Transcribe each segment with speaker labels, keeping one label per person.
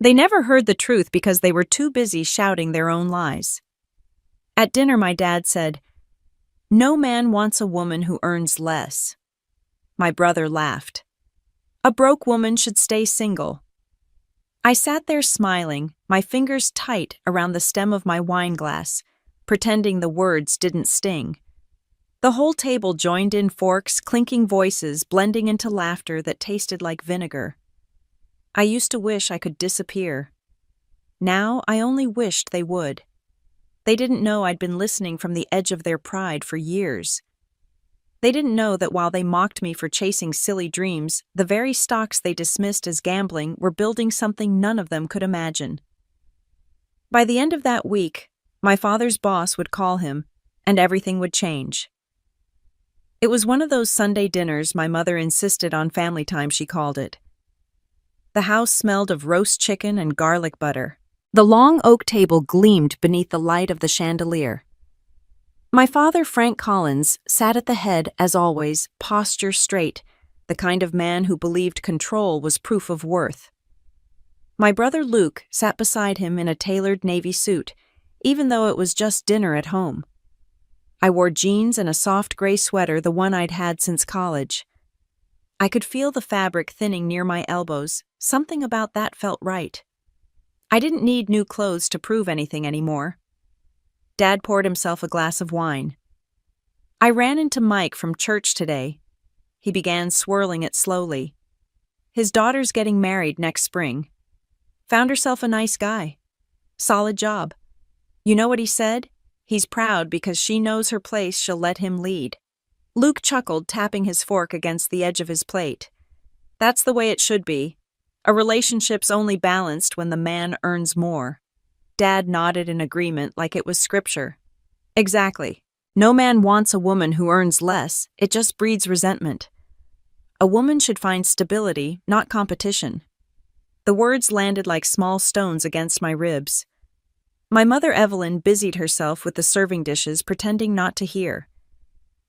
Speaker 1: They never heard the truth because they were too busy shouting their own lies. At dinner, my dad said, "No man wants a woman who earns less." My brother laughed. "A broke woman should stay single." I sat there smiling, my fingers tight around the stem of my wine glass, pretending the words didn't sting. The whole table joined in, forks, clinking voices blending into laughter that tasted like vinegar. I used to wish I could disappear. Now I only wished they would. They didn't know I'd been listening from the edge of their pride for years. They didn't know that while they mocked me for chasing silly dreams, the very stocks they dismissed as gambling were building something none of them could imagine. By the end of that week, my father's boss would call him, and everything would change. It was one of those Sunday dinners my mother insisted on, family time she called it. The house smelled of roast chicken and garlic butter. The long oak table gleamed beneath the light of the chandelier. My father, Frank Collins, sat at the head, as always, posture straight, the kind of man who believed control was proof of worth. My brother Luke sat beside him in a tailored navy suit, even though it was just dinner at home. I wore jeans and a soft gray sweater, the one I'd had since college. I could feel the fabric thinning near my elbows. Something about that felt right. I didn't need new clothes to prove anything anymore. Dad poured himself a glass of wine. "I ran into Mike from church today." He began swirling it slowly. "His daughter's getting married next spring. Found herself a nice guy. Solid job. You know what he said? He's proud because she knows her place, she'll let him lead." Luke chuckled, tapping his fork against the edge of his plate. "That's the way it should be. A relationship's only balanced when the man earns more." Dad nodded in agreement like it was scripture. "Exactly. No man wants a woman who earns less, it just breeds resentment. A woman should find stability, not competition." The words landed like small stones against my ribs. My mother Evelyn busied herself with the serving dishes, pretending not to hear.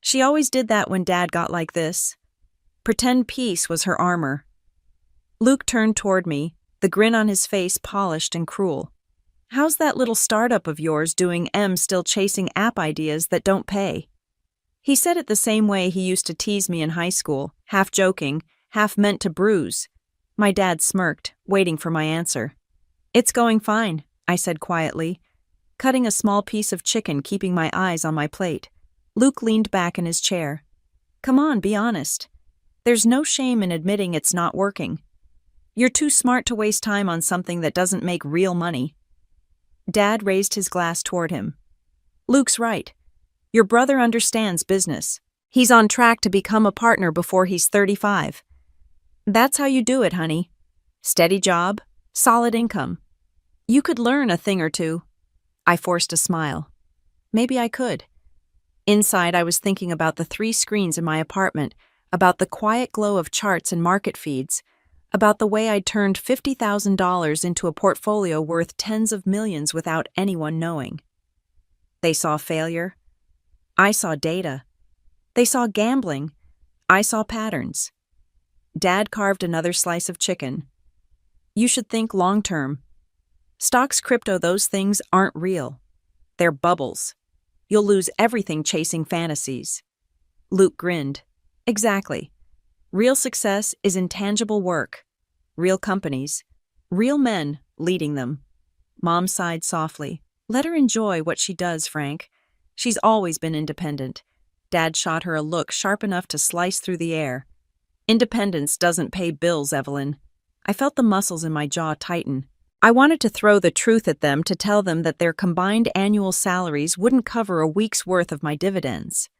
Speaker 1: She always did that when Dad got like this. Pretend peace was her armor. Luke turned toward me, the grin on his face polished and cruel. "How's that little startup of yours doing? Still chasing app ideas that don't pay?" He said it the same way he used to tease me in high school, half joking, half meant to bruise. My dad smirked, waiting for my answer. "It's going fine," I said quietly, cutting a small piece of chicken, keeping my eyes on my plate. Luke leaned back in his chair. "Come on, be honest. There's no shame in admitting it's not working. You're too smart to waste time on something that doesn't make real money." Dad raised his glass toward him. "Luke's right. Your brother understands business. He's on track to become a partner before he's 35. That's how you do it, honey. Steady job, solid income. You could learn a thing or two." I forced a smile. Maybe I could. Inside, I was thinking about the 3 screens in my apartment, about the quiet glow of charts and market feeds, about the way I'd turned $50,000 into a portfolio worth tens of millions without anyone knowing. They saw failure. I saw data. They saw gambling. I saw patterns. Dad carved another slice of chicken. "You should think long-term. Stocks, crypto, those things aren't real. They're bubbles. You'll lose everything chasing fantasies." Luke grinned. "Exactly. Real success is intangible work. Real companies. Real men leading them." Mom sighed softly. "Let her enjoy what she does, Frank. She's always been independent." Dad shot her a look sharp enough to slice through the air. "Independence doesn't pay bills, Evelyn." I felt the muscles in my jaw tighten. I wanted to throw the truth at them, to tell them that their combined annual salaries wouldn't cover a week's worth of my dividends.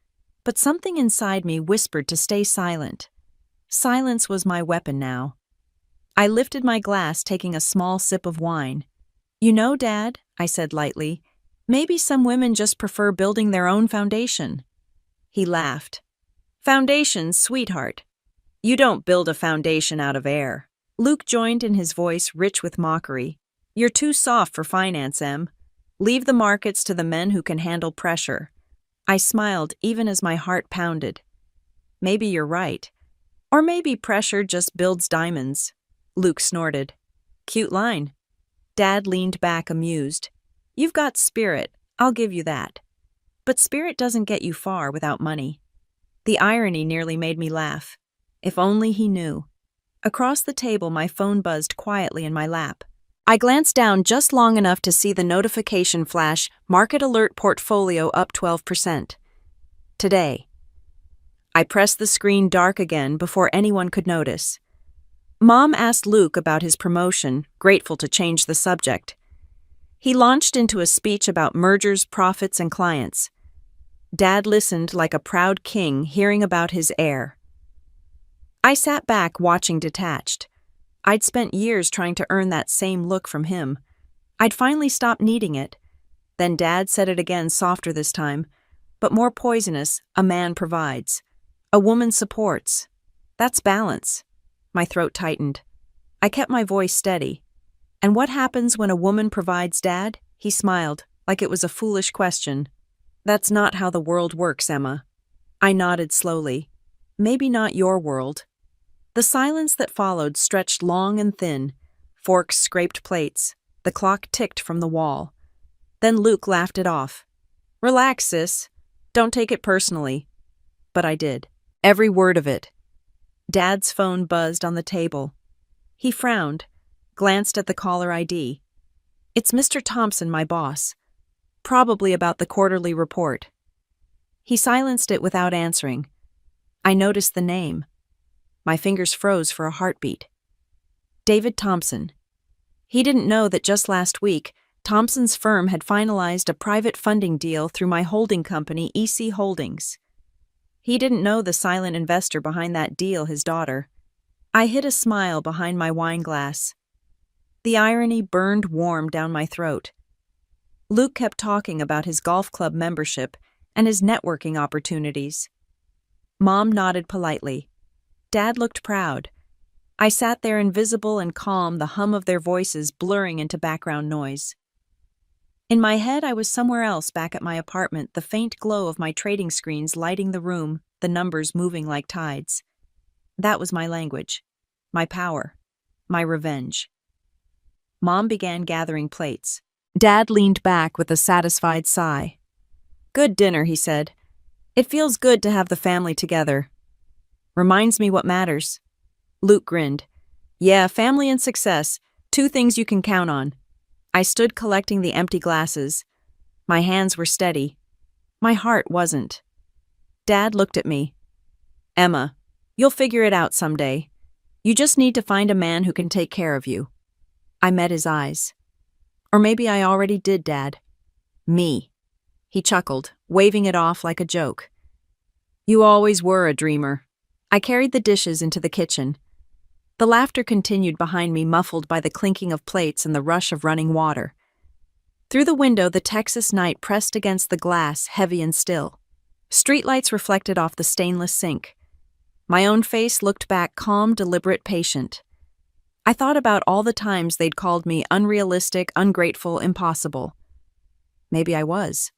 Speaker 1: But something inside me whispered to stay silent. Silence was my weapon now. I lifted my glass, taking a small sip of wine. "You know, Dad," I said lightly, "maybe some women just prefer building their own foundation." He laughed. "Foundations, sweetheart. You don't build a foundation out of air." Luke joined in, his voice rich with mockery. "You're too soft for finance, Em. Leave the markets to the men who can handle pressure." I smiled even as my heart pounded. Maybe you're right. Or maybe pressure just builds diamonds. Luke snorted. "Cute line. Dad leaned back amused. You've got spirit, I'll give you that. But spirit doesn't get you far without money. The irony nearly made me laugh. If only he knew. Across the table, my phone buzzed quietly in my lap. I glanced down just long enough to see the notification flash, Market Alert Portfolio up 12%. Today. I pressed the screen dark again before anyone could notice. Mom asked Luke about his promotion, grateful to change the subject. He launched into a speech about mergers, profits, and clients. Dad listened like a proud king hearing about his heir. I sat back watching detached. I'd spent years trying to earn that same look from him. I'd finally stopped needing it. Then Dad said it again, softer this time, but more poisonous. A man provides. A woman supports. That's balance. My throat tightened. I kept my voice steady. And what happens when a woman provides, Dad? He smiled, like it was a foolish question. That's not how the world works, Emma. I nodded slowly. Maybe not your world. The silence that followed stretched long and thin. Forks scraped plates. The clock ticked from the wall. Then Luke laughed it off. Relax, sis. Don't take it personally. But I did. Every word of it. Dad's phone buzzed on the table. He frowned, glanced at the caller ID. It's Mr. Thompson, my boss. Probably about the quarterly report. He silenced it without answering. I noticed the name. My fingers froze for a heartbeat. David Thompson. He didn't know that just last week, Thompson's firm had finalized a private funding deal through my holding company, EC Holdings. He didn't know the silent investor behind that deal, his daughter. I hid a smile behind my wine glass. The irony burned warm down my throat. Luke kept talking about his golf club membership and his networking opportunities. Mom nodded politely. Dad looked proud. I sat there invisible and calm, the hum of their voices blurring into background noise. In my head, I was somewhere else back at my apartment, the faint glow of my trading screens lighting the room, the numbers moving like tides. That was my language, my power, my revenge. Mom began gathering plates. Dad leaned back with a satisfied sigh. Good dinner, he said. It feels good to have the family together. Reminds me what matters. Luke grinned. Yeah, family and success, two things you can count on. I stood collecting the empty glasses. My hands were steady. My heart wasn't. Dad looked at me. Emma, you'll figure it out someday. You just need to find a man who can take care of you. I met his eyes. Or maybe I already did, Dad. Me. He chuckled, waving it off like a joke. You always were a dreamer. I carried the dishes into the kitchen. The laughter continued behind me, muffled by the clinking of plates and the rush of running water. Through the window, the Texas night pressed against the glass, heavy and still. Streetlights reflected off the stainless sink. My own face looked back, calm, deliberate, patient. I thought about all the times they'd called me unrealistic, ungrateful, impossible. Maybe I was.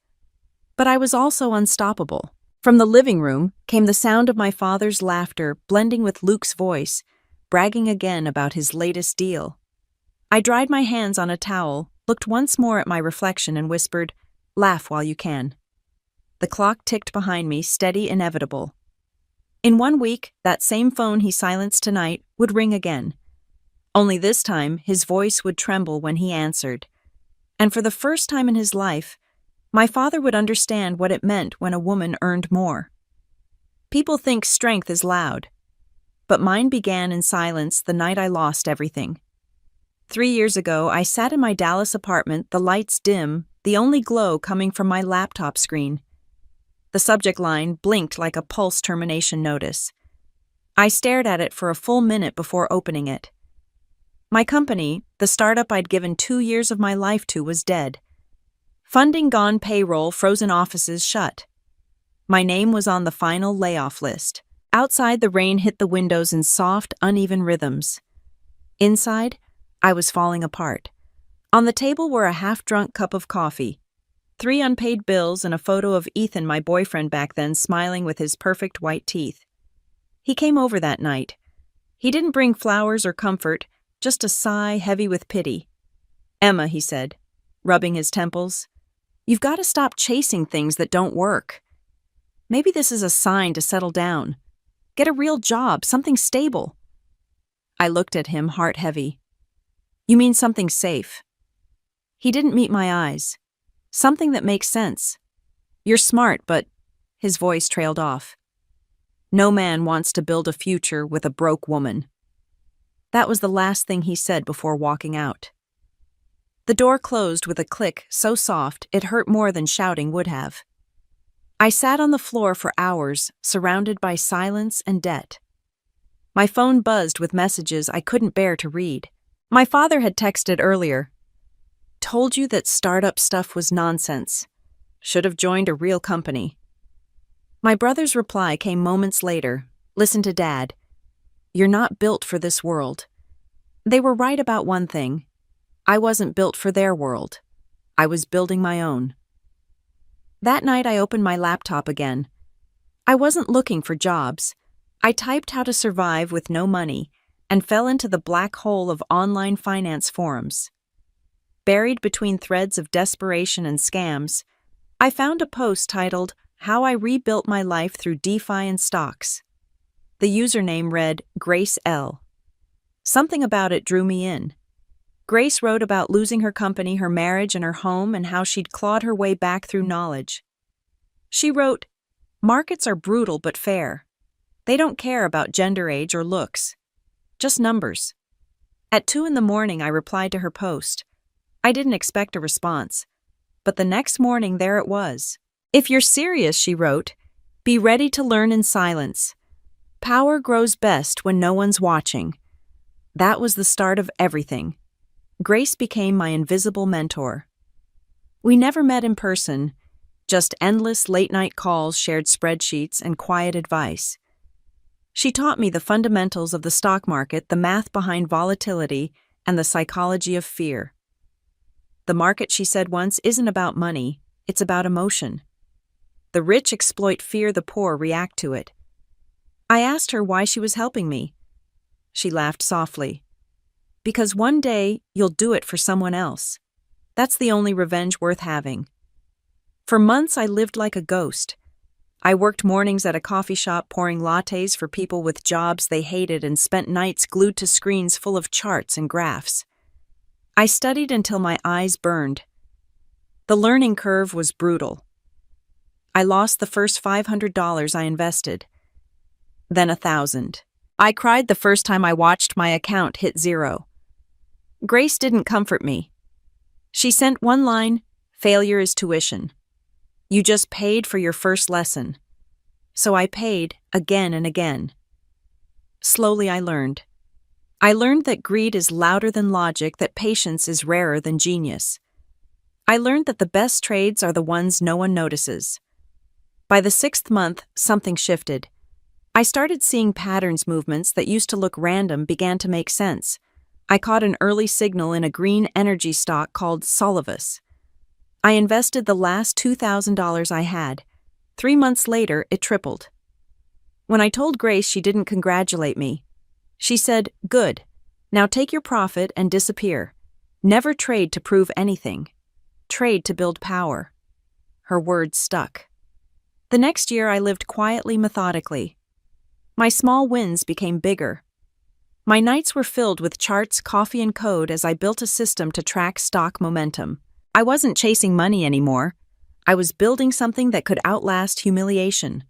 Speaker 1: But I was also unstoppable. From the living room came the sound of my father's laughter, blending with Luke's voice, bragging again about his latest deal. I dried my hands on a towel, looked once more at my reflection and whispered, "Laugh while you can." The clock ticked behind me, steady, inevitable. In 1 week, that same phone he silenced tonight would ring again. Only this time, his voice would tremble when he answered. And for the first time in his life, my father would understand what it meant when a woman earned more. People think strength is loud. But mine began in silence the night I lost everything. 3 years ago, I sat in my Dallas apartment, the lights dim, the only glow coming from my laptop screen. The subject line blinked like a pulse termination notice. I stared at it for a full minute before opening it. My company, the startup I'd given 2 years of my life to, was dead. Funding gone, payroll, frozen offices shut. My name was on the final layoff list. Outside, the rain hit the windows in soft, uneven rhythms. Inside, I was falling apart. On the table were a half-drunk cup of coffee, 3 unpaid bills, and a photo of Ethan, my boyfriend back then, smiling with his perfect white teeth. He came over that night. He didn't bring flowers or comfort, just a sigh heavy with pity. Emma, he said, rubbing his temples, you've got to stop chasing things that don't work. Maybe this is a sign to settle down. Get a real job, something stable. I looked at him, heart heavy. You mean something safe? He didn't meet my eyes. Something that makes sense. You're smart, but... His voice trailed off. No man wants to build a future with a broke woman. That was the last thing he said before walking out. The door closed with a click so soft it hurt more than shouting would have. I sat on the floor for hours, surrounded by silence and debt. My phone buzzed with messages I couldn't bear to read. My father had texted earlier. Told you that startup stuff was nonsense. Should have joined a real company. My brother's reply came moments later. Listen to Dad. You're not built for this world. They were right about one thing. I wasn't built for their world. I was building my own. That night I opened my laptop again. I wasn't looking for jobs. I typed how to survive with no money and fell into the black hole of online finance forums. Buried between threads of desperation and scams, I found a post titled, How I Rebuilt My Life Through DeFi and Stocks. The username read Grace L. Something about it drew me in. Grace wrote about losing her company, her marriage, and her home, and how she'd clawed her way back through knowledge. She wrote, Markets are brutal but fair. They don't care about gender, age, or looks. Just numbers. At 2 a.m, I replied to her post. I didn't expect a response. But the next morning, there it was. If you're serious, she wrote, be ready to learn in silence. Power grows best when no one's watching. That was the start of everything. Grace became my invisible mentor. We never met in person, just endless late-night calls, shared spreadsheets, and quiet advice. She taught me the fundamentals of the stock market, the math behind volatility, and the psychology of fear. The market, she said once, isn't about money, it's about emotion. The rich exploit fear, the poor react to it. I asked her why she was helping me. She laughed softly. Because one day, you'll do it for someone else. That's the only revenge worth having. For months, I lived like a ghost. I worked mornings at a coffee shop pouring lattes for people with jobs they hated and spent nights glued to screens full of charts and graphs. I studied until my eyes burned. The learning curve was brutal. I lost the first $500 I invested. Then $1,000. I cried the first time I watched my account hit zero. Grace didn't comfort me. She sent one line, failure is tuition. You just paid for your first lesson. So I paid again and again. Slowly I learned. I learned that greed is louder than logic, that patience is rarer than genius. I learned that the best trades are the ones no one notices. By the 6th month, something shifted. I started seeing patterns, movements that used to look random began to make sense. I caught an early signal in a green energy stock called Solivus. I invested the last $2,000 I had. 3 months later, it tripled. When I told Grace, she didn't congratulate me. She said, good. Now take your profit and disappear. Never trade to prove anything. Trade to build power. Her words stuck. The next year, I lived quietly, methodically. My small wins became bigger. My nights were filled with charts, coffee, and code as I built a system to track stock momentum. I wasn't chasing money anymore. I was building something that could outlast humiliation.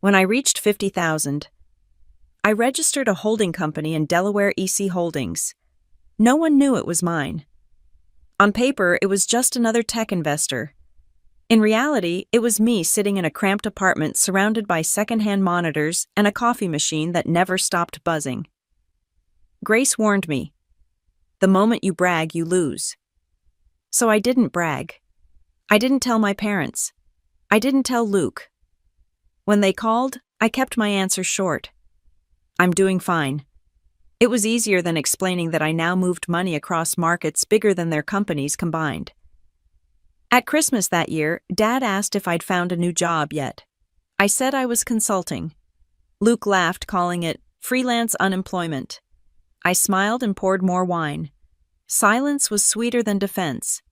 Speaker 1: When I reached 50,000, I registered a holding company in Delaware, EC Holdings. No one knew it was mine. On paper, it was just another tech investor. In reality, it was me sitting in a cramped apartment surrounded by secondhand monitors and a coffee machine that never stopped buzzing. Grace warned me, the moment you brag, you lose. So I didn't brag. I didn't tell my parents. I didn't tell Luke. When they called, I kept my answer short. I'm doing fine. It was easier than explaining that I now moved money across markets bigger than their companies combined. At Christmas that year, Dad asked if I'd found a new job yet. I said I was consulting. Luke laughed, calling it freelance unemployment. I smiled and poured more wine. Silence was sweeter than defense.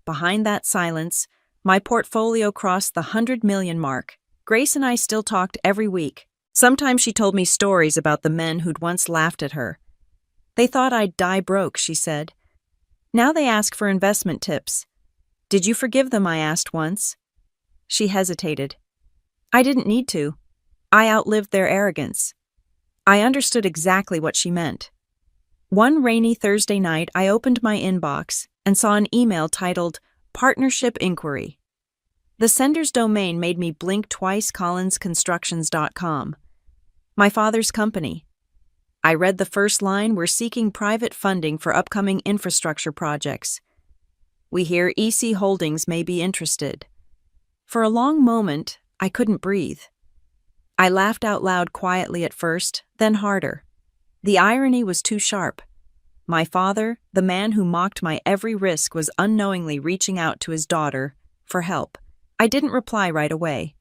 Speaker 1: Behind that silence, my portfolio crossed the 100 million mark. Grace and I still talked every week. Sometimes she told me stories about the men who'd once laughed at her. They thought I'd die broke, she said. Now they ask for investment tips. Did you forgive them, I asked once. She hesitated. I didn't need to. I outlived their arrogance. I understood exactly what she meant. One rainy Thursday night, I opened my inbox and saw an email titled Partnership Inquiry. The sender's domain made me blink twice. collinsconstructions.com. My father's company. I read the first line: we're seeking private funding for upcoming infrastructure projects. We hear EC Holdings may be interested. For a long moment, I couldn't breathe. I laughed out loud quietly at first, then harder. The irony was too sharp. My father, the man who mocked my every risk, was unknowingly reaching out to his daughter for help. I didn't reply right away.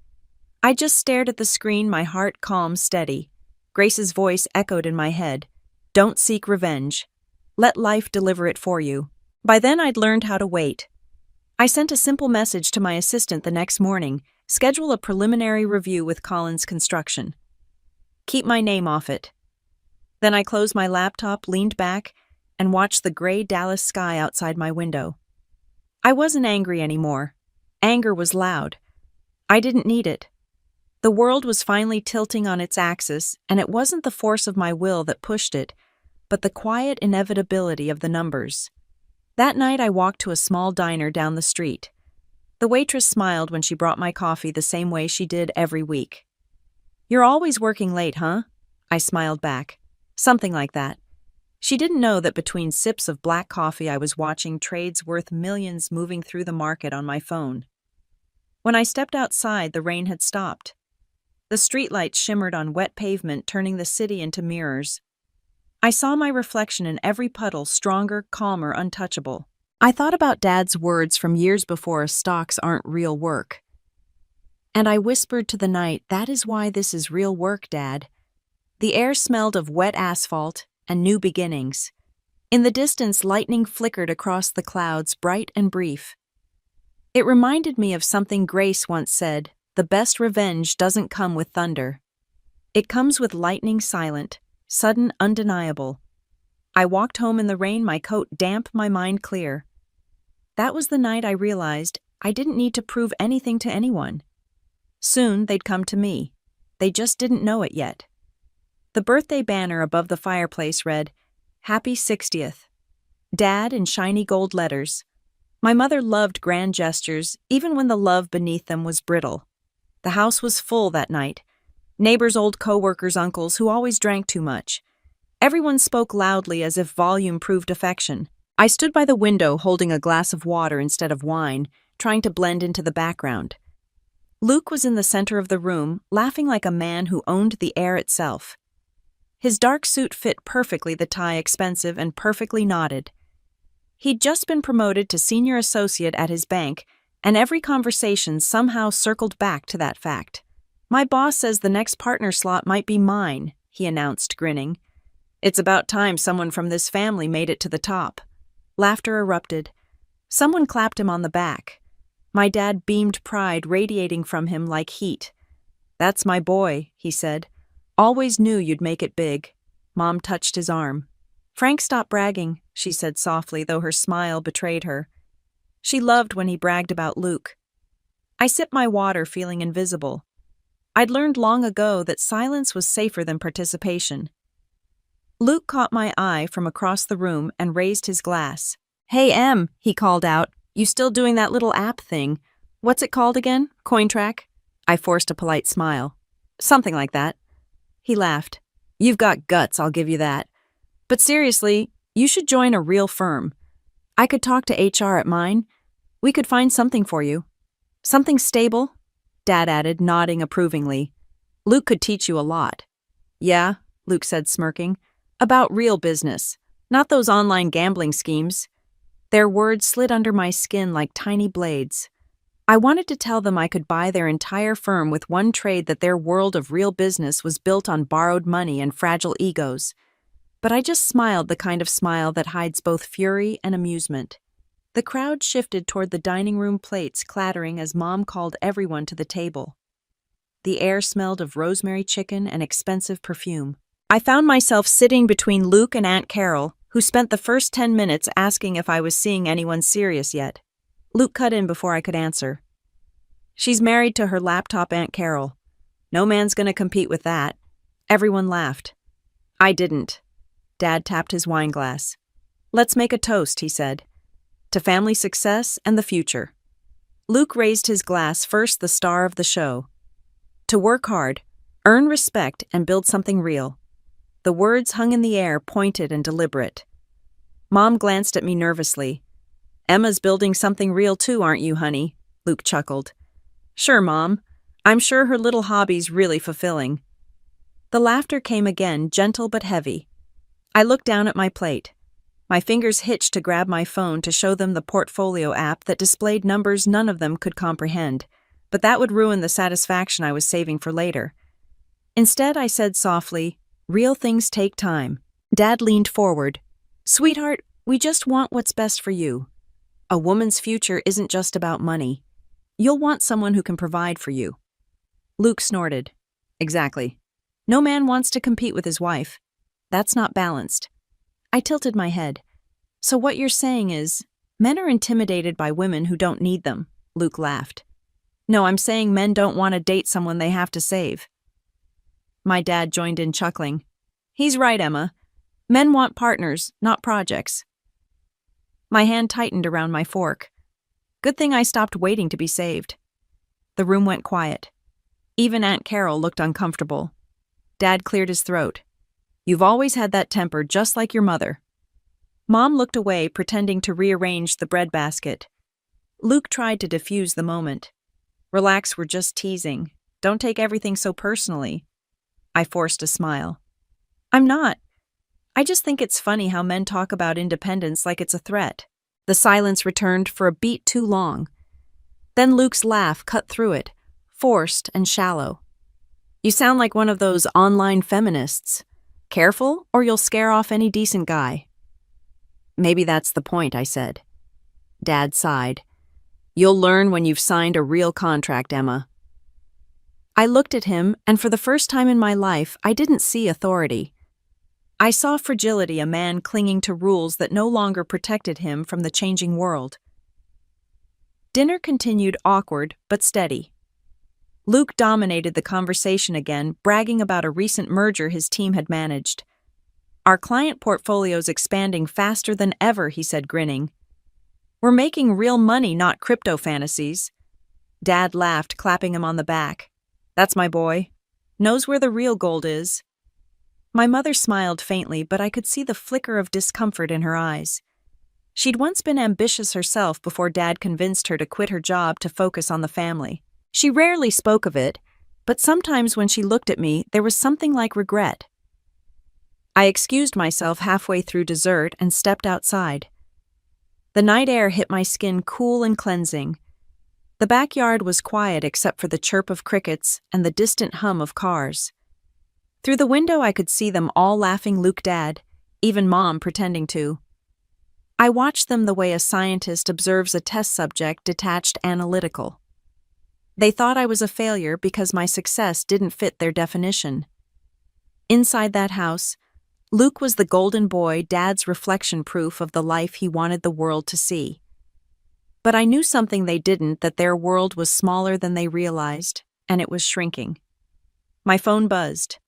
Speaker 1: I just stared at the screen, my heart calm, steady. Grace's voice echoed in my head. Don't seek revenge. Let life deliver it for you. By then I'd learned how to wait. I sent a simple message to my assistant the next morning: schedule a preliminary review with Collins Construction. Keep my name off it. Then I closed my laptop, leaned back, and watched the gray Dallas sky outside my window. I wasn't angry anymore. Anger was loud. I didn't need it. The world was finally tilting on its axis, and it wasn't the force of my will that pushed it, but the quiet inevitability of the numbers. That night I walked to a small diner down the street. The waitress smiled when she brought my coffee the same way she did every week. You're always working late, huh? I smiled back. Something like that. She didn't know that between sips of black coffee I was watching trades worth millions moving through the market on my phone. When I stepped outside, the rain had stopped. The streetlights shimmered on wet pavement, turning the city into mirrors. I saw my reflection in every puddle, stronger, calmer, untouchable. I thought about Dad's words from years before: stocks aren't real work. And I whispered to the night, that is why this is real work, Dad. The air smelled of wet asphalt and new beginnings. In the distance, lightning flickered across the clouds, bright and brief. It reminded me of something Grace once said: the best revenge doesn't come with thunder. It comes with lightning, silent, sudden, undeniable. I walked home in the rain, my coat damp, my mind clear. That was the night I realized I didn't need to prove anything to anyone. Soon they'd come to me. They just didn't know it yet. The birthday banner above the fireplace read, Happy 60th. Dad, in shiny gold letters. My mother loved grand gestures, even when the love beneath them was brittle. The house was full that night. Neighbors, old co-workers, uncles who always drank too much. Everyone spoke loudly as if volume proved affection. I stood by the window holding a glass of water instead of wine, trying to blend into the background. Luke was in the center of the room, laughing like a man who owned the air itself. His dark suit fit perfectly, the tie expensive and perfectly knotted. He'd just been promoted to senior associate at his bank, and every conversation somehow circled back to that fact. My boss says the next partner slot might be mine, he announced, grinning. It's about time someone from this family made it to the top. Laughter erupted. Someone clapped him on the back. My dad beamed pride radiating from him like heat. That's my boy, he said. Always knew you'd make it big. Mom touched his arm. Frank, stop bragging, she said softly, though her smile betrayed her. She loved when he bragged about Luke. I sipped my water, feeling invisible. I'd learned long ago that silence was safer than participation. Luke caught my eye from across the room and raised his glass. Hey, Em, he called out. You still doing that little app thing? What's it called again? CoinTrack? I forced a polite smile. Something like that. He laughed. You've got guts, I'll give you that. But seriously, you should join a real firm. I could talk to HR at mine. We could find something for you. Something stable, Dad added, nodding approvingly. Luke could teach you a lot. Yeah, Luke said, smirking. About real business, not those online gambling schemes. Their words slid under my skin like tiny blades. I wanted to tell them I could buy their entire firm with one trade, that their world of real business was built on borrowed money and fragile egos. but I just smiled, the kind of smile that hides both fury and amusement. The crowd shifted toward the dining room, plates clattering as Mom called everyone to the table. The air smelled of rosemary chicken and expensive perfume. I found myself sitting between Luke and Aunt Carol, who spent the first 10 minutes asking if I was seeing anyone serious yet. Luke cut in before I could answer. "She's married to her laptop, Aunt Carol. No man's gonna compete with that." Everyone laughed. I didn't. Dad tapped his wine glass. "Let's make a toast," he said. "To family success and the future." Luke raised his glass, first the star of the show. "To work hard, earn respect, and build something real." The words hung in the air, pointed and deliberate. Mom glanced at me nervously. "Emma's building something real too, aren't you, honey?" Luke chuckled. "Sure, Mom. I'm sure her little hobby's really fulfilling." The laughter came again, gentle but heavy. I looked down at my plate. My fingers hitched to grab my phone to show them the portfolio app that displayed numbers none of them could comprehend, but that would ruin the satisfaction I was saving for later. Instead, I said softly, "Real things take time." Dad leaned forward. "Sweetheart, we just want what's best for you. A woman's future isn't just about money. You'll want someone who can provide for you." Luke snorted. "Exactly. No man wants to compete with his wife. That's not balanced." I tilted my head. "So what you're saying is, men are intimidated by women who don't need them," Luke laughed. "No, I'm saying men don't want to date someone they have to save." My dad joined in, chuckling. "He's right, Emma. Men want partners, not projects." My hand tightened around my fork. Good thing I stopped waiting to be saved. The room went quiet. Even Aunt Carol looked uncomfortable. Dad cleared his throat. "You've always had that temper, just like your mother." Mom looked away, pretending to rearrange the breadbasket. Luke tried to diffuse the moment. "Relax, we're just teasing. Don't take everything so personally." I forced a smile. "I'm not. I just think it's funny how men talk about independence like it's a threat." The silence returned for a beat too long. Then Luke's laugh cut through it, forced and shallow. "You sound like one of those online feminists. Careful, or you'll scare off any decent guy." "Maybe that's the point," I said. Dad sighed. "You'll learn when you've signed a real contract, Emma." I looked at him, and for the first time in my life, I didn't see authority. I saw fragility, a man clinging to rules that no longer protected him from the changing world. Dinner continued, awkward but steady. Luke dominated the conversation again, bragging about a recent merger his team had managed. "Our client portfolio's expanding faster than ever," he said, grinning. "We're making real money, not crypto fantasies." Dad laughed, clapping him on the back. "That's my boy. Knows where the real gold is." My mother smiled faintly, but I could see the flicker of discomfort in her eyes. She'd once been ambitious herself before Dad convinced her to quit her job to focus on the family. She rarely spoke of it, but sometimes when she looked at me, there was something like regret. I excused myself halfway through dessert and stepped outside. The night air hit my skin cool and cleansing. The backyard was quiet except for the chirp of crickets and the distant hum of cars. Through the window I could see them all laughing, Luke, Dad, even Mom pretending to. I watched them the way a scientist observes a test subject, detached, analytical. They thought I was a failure because my success didn't fit their definition. Inside that house, Luke was the golden boy, Dad's reflection, proof of the life he wanted the world to see. But I knew something they didn't, that their world was smaller than they realized, and it was shrinking. My phone buzzed.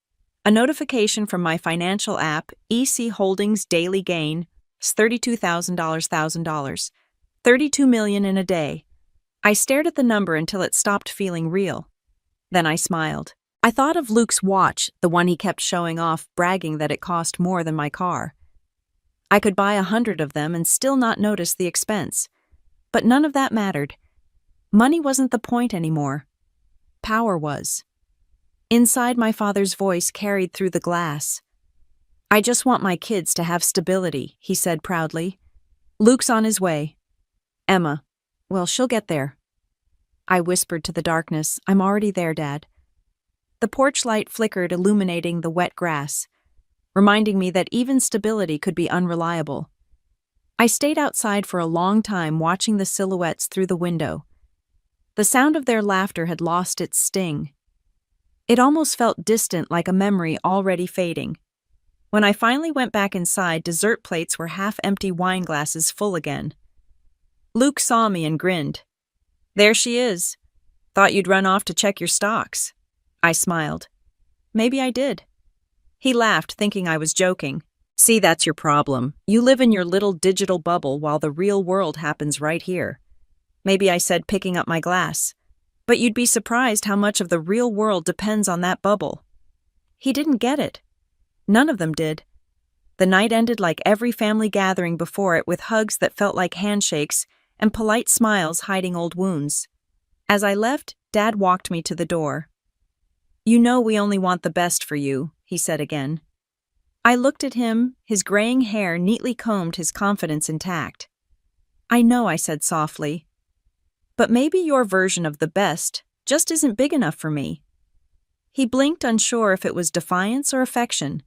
Speaker 1: A notification from my financial app, EC Holdings daily gain, $32,000, $32 million in a day. I stared at the number until it stopped feeling real. Then I smiled. I thought of Luke's watch, the one he kept showing off, bragging that it cost more than my car. I could buy 100 of them and still not notice the expense. But none of that mattered. Money wasn't the point anymore. Power was. Inside, my father's voice carried through the glass. "I just want my kids to have stability," he said proudly. "Luke's on his way. Emma, well, she'll get there." I whispered to the darkness, "I'm already there, Dad." The porch light flickered, illuminating the wet grass. reminding me that even stability could be unreliable. I stayed outside for a long time watching the silhouettes through the window. The sound of their laughter had lost its sting. It almost felt distant, like a memory already fading. When I finally went back inside, dessert plates were half-empty wine glasses full again. Luke saw me and grinned. "There she is. Thought you'd run off to check your stocks." I smiled. "Maybe I did." He laughed, thinking I was joking. "See, that's your problem. You live in your little digital bubble while the real world happens right here." Maybe I said, picking up my glass. "But you'd be surprised how much of the real world depends on that bubble." He didn't get it. None of them did. The night ended like every family gathering before it, with hugs that felt like handshakes and polite smiles hiding old wounds. As I left, Dad walked me to the door. "You know we only want the best for you," he said again. I looked at him, his graying hair neatly combed, his confidence intact. "I know," I said softly. "But maybe your version of the best just isn't big enough for me." He blinked, unsure if it was defiance or affection.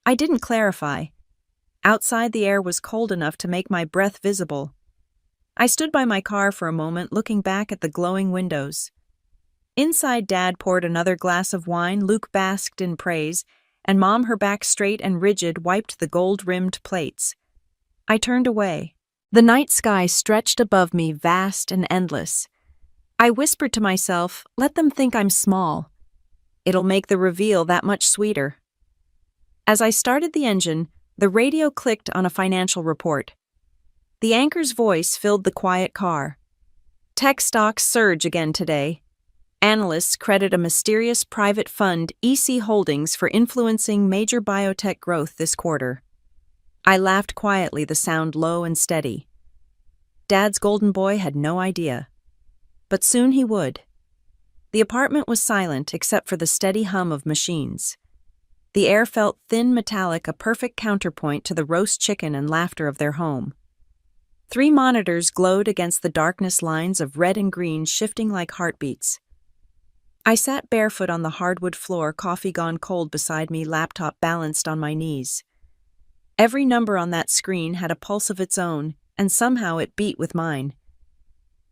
Speaker 1: I didn't clarify. Outside, the air was cold enough to make my breath visible. I stood by my car for a moment, looking back at the glowing windows. Inside, Dad poured another glass of wine, Luke basked in praise, and Mom, her back straight and rigid, wiped the gold-rimmed plates. I turned away. The night sky stretched above me, vast and endless. I whispered to myself, "Let them think I'm small. It'll make the reveal that much sweeter." As I started the engine, the radio clicked on a financial report. The anchor's voice filled the quiet car. "Tech stocks surge again today. Analysts credit a mysterious private fund, EC Holdings, for influencing major biotech growth this quarter." I laughed quietly, the sound low and steady. Dad's golden boy had no idea. But soon he would. The apartment was silent except for the steady hum of machines. The air felt thin, metallic, a perfect counterpoint to the roast chicken and laughter of their home. 3 monitors glowed against the darkness, lines of red and green shifting like heartbeats. I sat barefoot on the hardwood floor, coffee gone cold beside me, laptop balanced on my knees. Every number on that screen had a pulse of its own, and somehow it beat with mine.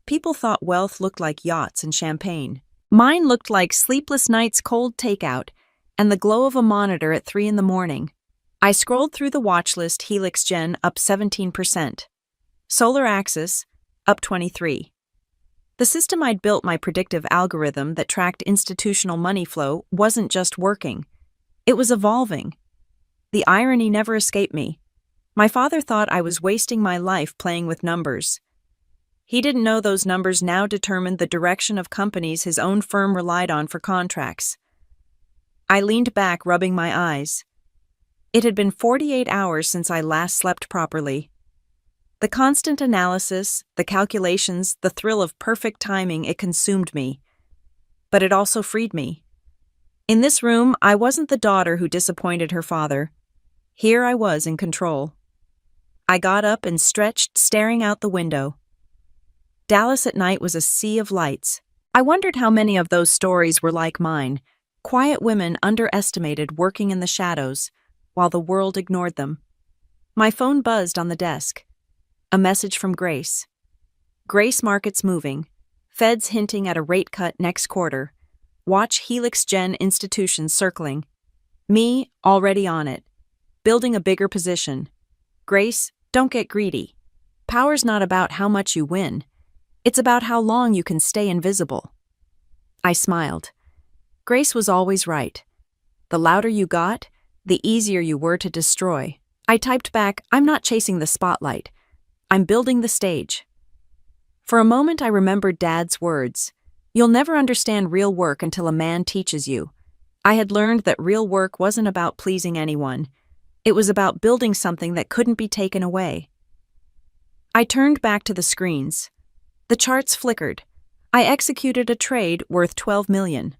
Speaker 1: People thought wealth looked like yachts and champagne. Mine looked like sleepless nights, cold takeout, and the glow of a monitor at 3 in the morning. I scrolled through the watch list. Helix Gen up 17%. Solar Axis up 23%. The system I'd built, my predictive algorithm that tracked institutional money flow, wasn't just working. It was evolving. The irony never escaped me. My father thought I was wasting my life playing with numbers. He didn't know those numbers now determined the direction of companies his own firm relied on for contracts. I leaned back, rubbing my eyes. It had been 48 hours since I last slept properly. The constant analysis, the calculations, the thrill of perfect timing, it consumed me. But it also freed me. In this room, I wasn't the daughter who disappointed her father. Here I was in control. I got up and stretched, staring out the window. Dallas at night was a sea of lights. I wondered how many of those stories were like mine. Quiet women underestimated, working in the shadows, while the world ignored them. My phone buzzed on the desk. A message from Grace. "Grace, markets moving. Feds hinting at a rate cut next quarter. Watch Helix Gen institutions circling. Me, already on it. Building a bigger position. Grace, don't get greedy. Power's not about how much you win. It's about how long you can stay invisible." I smiled. Grace was always right. The louder you got, the easier you were to destroy. I typed back, "I'm not chasing the spotlight. I'm building the stage." For a moment I remembered Dad's words. "You'll never understand real work until a man teaches you." I had learned that real work wasn't about pleasing anyone. It was about building something that couldn't be taken away. I turned back to the screens. The charts flickered. I executed a trade worth $12 million.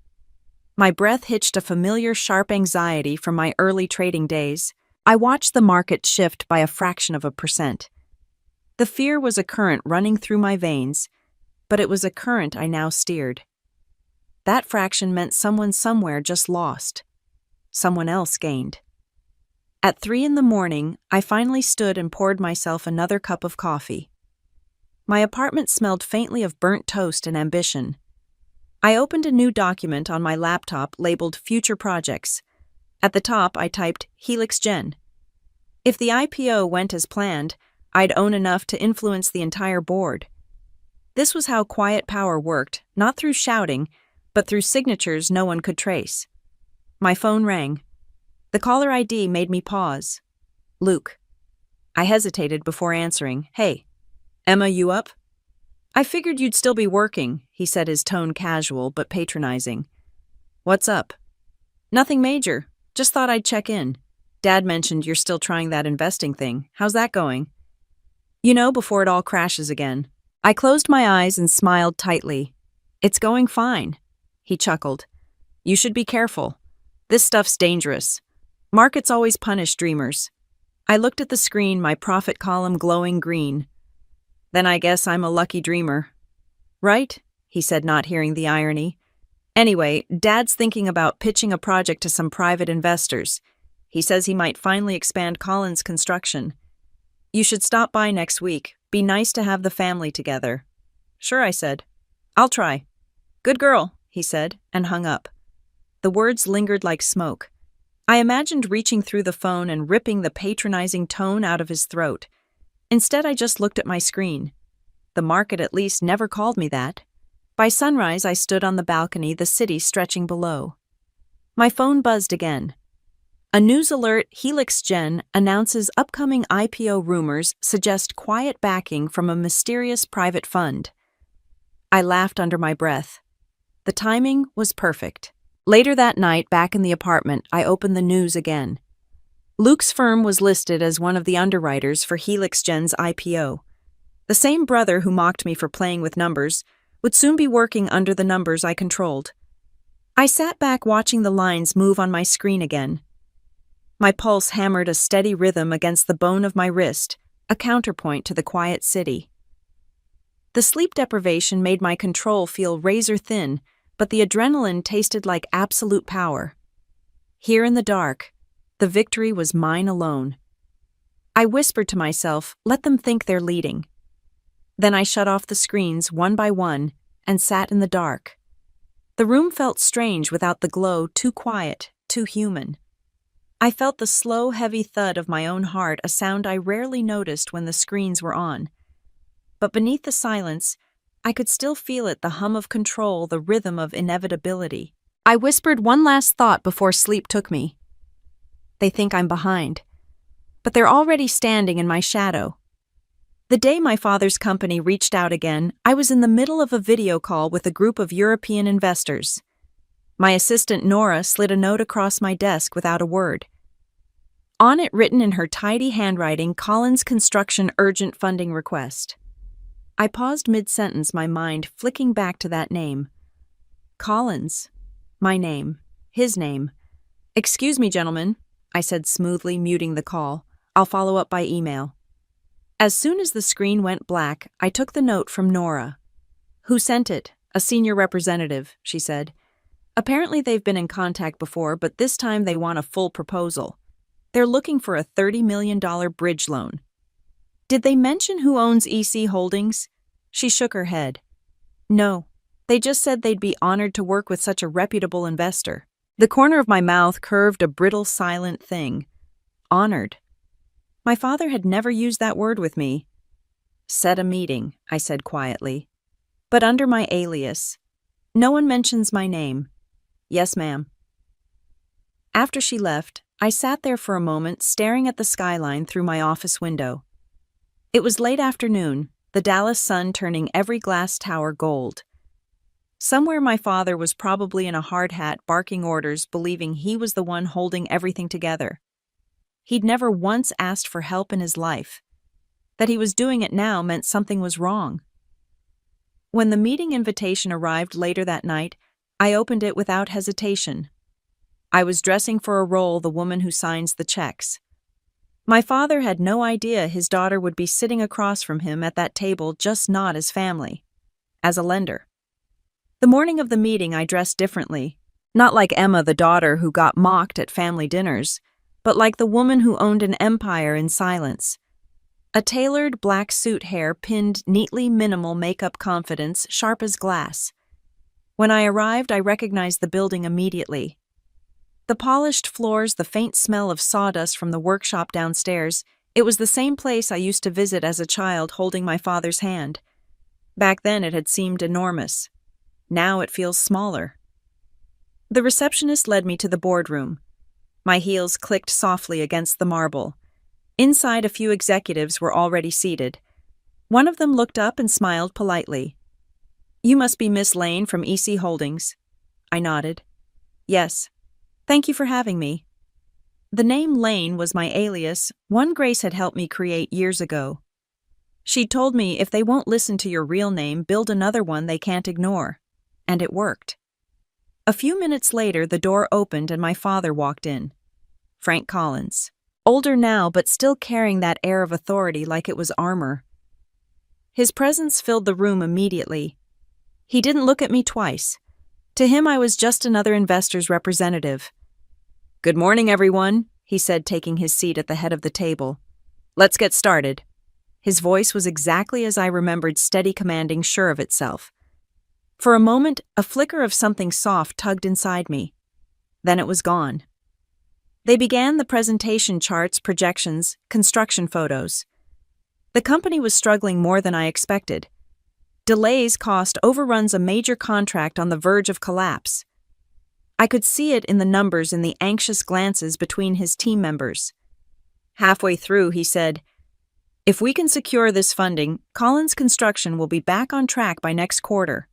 Speaker 1: My breath hitched, a familiar sharp anxiety from my early trading days. I watched the market shift by a fraction of a percent. The fear was a current running through my veins, but it was a current I now steered. That fraction meant someone somewhere just lost. Someone else gained. At 3 in the morning, I finally stood and poured myself another cup of coffee. My apartment smelled faintly of burnt toast and ambition. I opened a new document on my laptop labeled Future Projects. At the top, I typed Helix Gen. If the IPO went as planned, I'd own enough to influence the entire board. This was how quiet power worked, not through shouting, but through signatures no one could trace. My phone rang. The caller ID made me pause. Luke. I hesitated before answering. Hey, Emma, you up? I figured you'd still be working, he said, his tone casual but patronizing. What's up? Nothing major. Just thought I'd check in. Dad mentioned you're still trying that investing thing. How's that going? Before it all crashes again. I closed my eyes and smiled tightly. It's going fine. He chuckled. You should be careful. This stuff's dangerous. Markets always punish dreamers. I looked at the screen, my profit column glowing green. Then I guess I'm a lucky dreamer. Right? He said, not hearing the irony. Anyway, Dad's thinking about pitching a project to some private investors. He says he might finally expand Collins Construction. You should stop by next week. Be nice to have the family together. Sure, I said. I'll try. Good girl, he said, and hung up. The words lingered like smoke. I imagined reaching through the phone and ripping the patronizing tone out of his throat. Instead, I just looked at my screen. The market at least never called me that. By sunrise, I stood on the balcony, the city stretching below. My phone buzzed again. A news alert, Helix Gen, announces upcoming IPO rumors suggest quiet backing from a mysterious private fund. I laughed under my breath. The timing was perfect. Later that night, back in the apartment, I opened the news again. Luke's firm was listed as one of the underwriters for Helix Gen's IPO. The same brother who mocked me for playing with numbers would soon be working under the numbers I controlled. I sat back watching the lines move on my screen again. My pulse hammered a steady rhythm against the bone of my wrist, a counterpoint to the quiet city. The sleep deprivation made my control feel razor thin, but the adrenaline tasted like absolute power. Here in the dark, the victory was mine alone. I whispered to myself, let them think they're leading. Then I shut off the screens one by one and sat in the dark. The room felt strange without the glow, too quiet, too human. I felt the slow, heavy thud of my own heart, a sound I rarely noticed when the screens were on. But beneath the silence, I could still feel it, the hum of control, the rhythm of inevitability. I whispered one last thought before sleep took me. They think I'm behind, but they're already standing in my shadow. The day my father's company reached out again, I was in the middle of a video call with a group of European investors. My assistant Nora slid a note across my desk without a word. On it, written in her tidy handwriting, Collins Construction urgent funding request. I paused mid-sentence, my mind flicking back to that name. Collins. My name. His name. Excuse me, gentlemen, I said smoothly, muting the call. I'll follow up by email. As soon as the screen went black, I took the note from Nora. Who sent it? A senior representative, she said. Apparently they've been in contact before, but this time they want a full proposal. They're looking for a $30 million bridge loan. Did they mention who owns EC Holdings? She shook her head. No, they just said they'd be honored to work with such a reputable investor. The corner of my mouth curved a brittle, silent thing. Honored. My father had never used that word with me. Set a meeting, I said quietly. But under my alias. No one mentions my name. Yes, ma'am. After she left, I sat there for a moment, staring at the skyline through my office window. It was late afternoon, the Dallas sun turning every glass tower gold. Somewhere my father was probably in a hard hat barking orders, believing he was the one holding everything together. He'd never once asked for help in his life. That he was doing it now meant something was wrong. When the meeting invitation arrived later that night, I opened it without hesitation. I was dressing for a role, the woman who signs the checks. My father had no idea his daughter would be sitting across from him at that table, just not as family, as a lender. The morning of the meeting I dressed differently, not like Emma, the daughter who got mocked at family dinners, but like the woman who owned an empire in silence. A tailored black suit, hair pinned neatly, minimal makeup, confidence, sharp as glass. When I arrived, I recognized the building immediately. The polished floors, the faint smell of sawdust from the workshop downstairs, it was the same place I used to visit as a child holding my father's hand. Back then it had seemed enormous. Now it feels smaller. The receptionist led me to the boardroom. My heels clicked softly against the marble. Inside, a few executives were already seated. One of them looked up and smiled politely. "You must be Miss Lane from EC Holdings." I nodded. "Yes. Thank you for having me." The name Lane was my alias, one Grace had helped me create years ago. She'd told me, if they won't listen to your real name, build another one they can't ignore. And it worked. A few minutes later, the door opened and my father walked in. Frank Collins. Older now, but still carrying that air of authority like it was armor. His presence filled the room immediately. He didn't look at me twice. To him, I was just another investor's representative. "Good morning, everyone," he said, taking his seat at the head of the table. "Let's get started." His voice was exactly as I remembered, steady, commanding, sure of itself. For a moment, a flicker of something soft tugged inside me. Then it was gone. They began the presentation, charts, projections, construction photos. The company was struggling more than I expected. Delays, cost overruns, a major contract on the verge of collapse. I could see it in the numbers, in the anxious glances between his team members. Halfway through, he said, "If we can secure this funding, Collins Construction will be back on track by next quarter.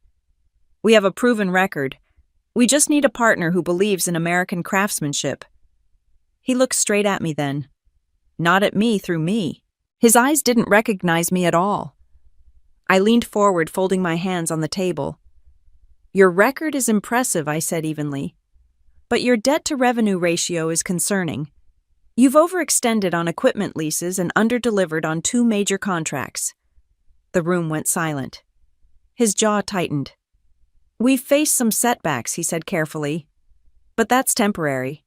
Speaker 1: We have a proven record. We just need a partner who believes in American craftsmanship." He looked straight at me then. Not at me, through me. His eyes didn't recognize me at all. I leaned forward, folding my hands on the table. "Your record is impressive," I said evenly. "But your debt-to-revenue ratio is concerning. You've overextended on equipment leases and underdelivered on 2 major contracts." The room went silent. His jaw tightened. "We've faced some setbacks," he said carefully. "But that's temporary."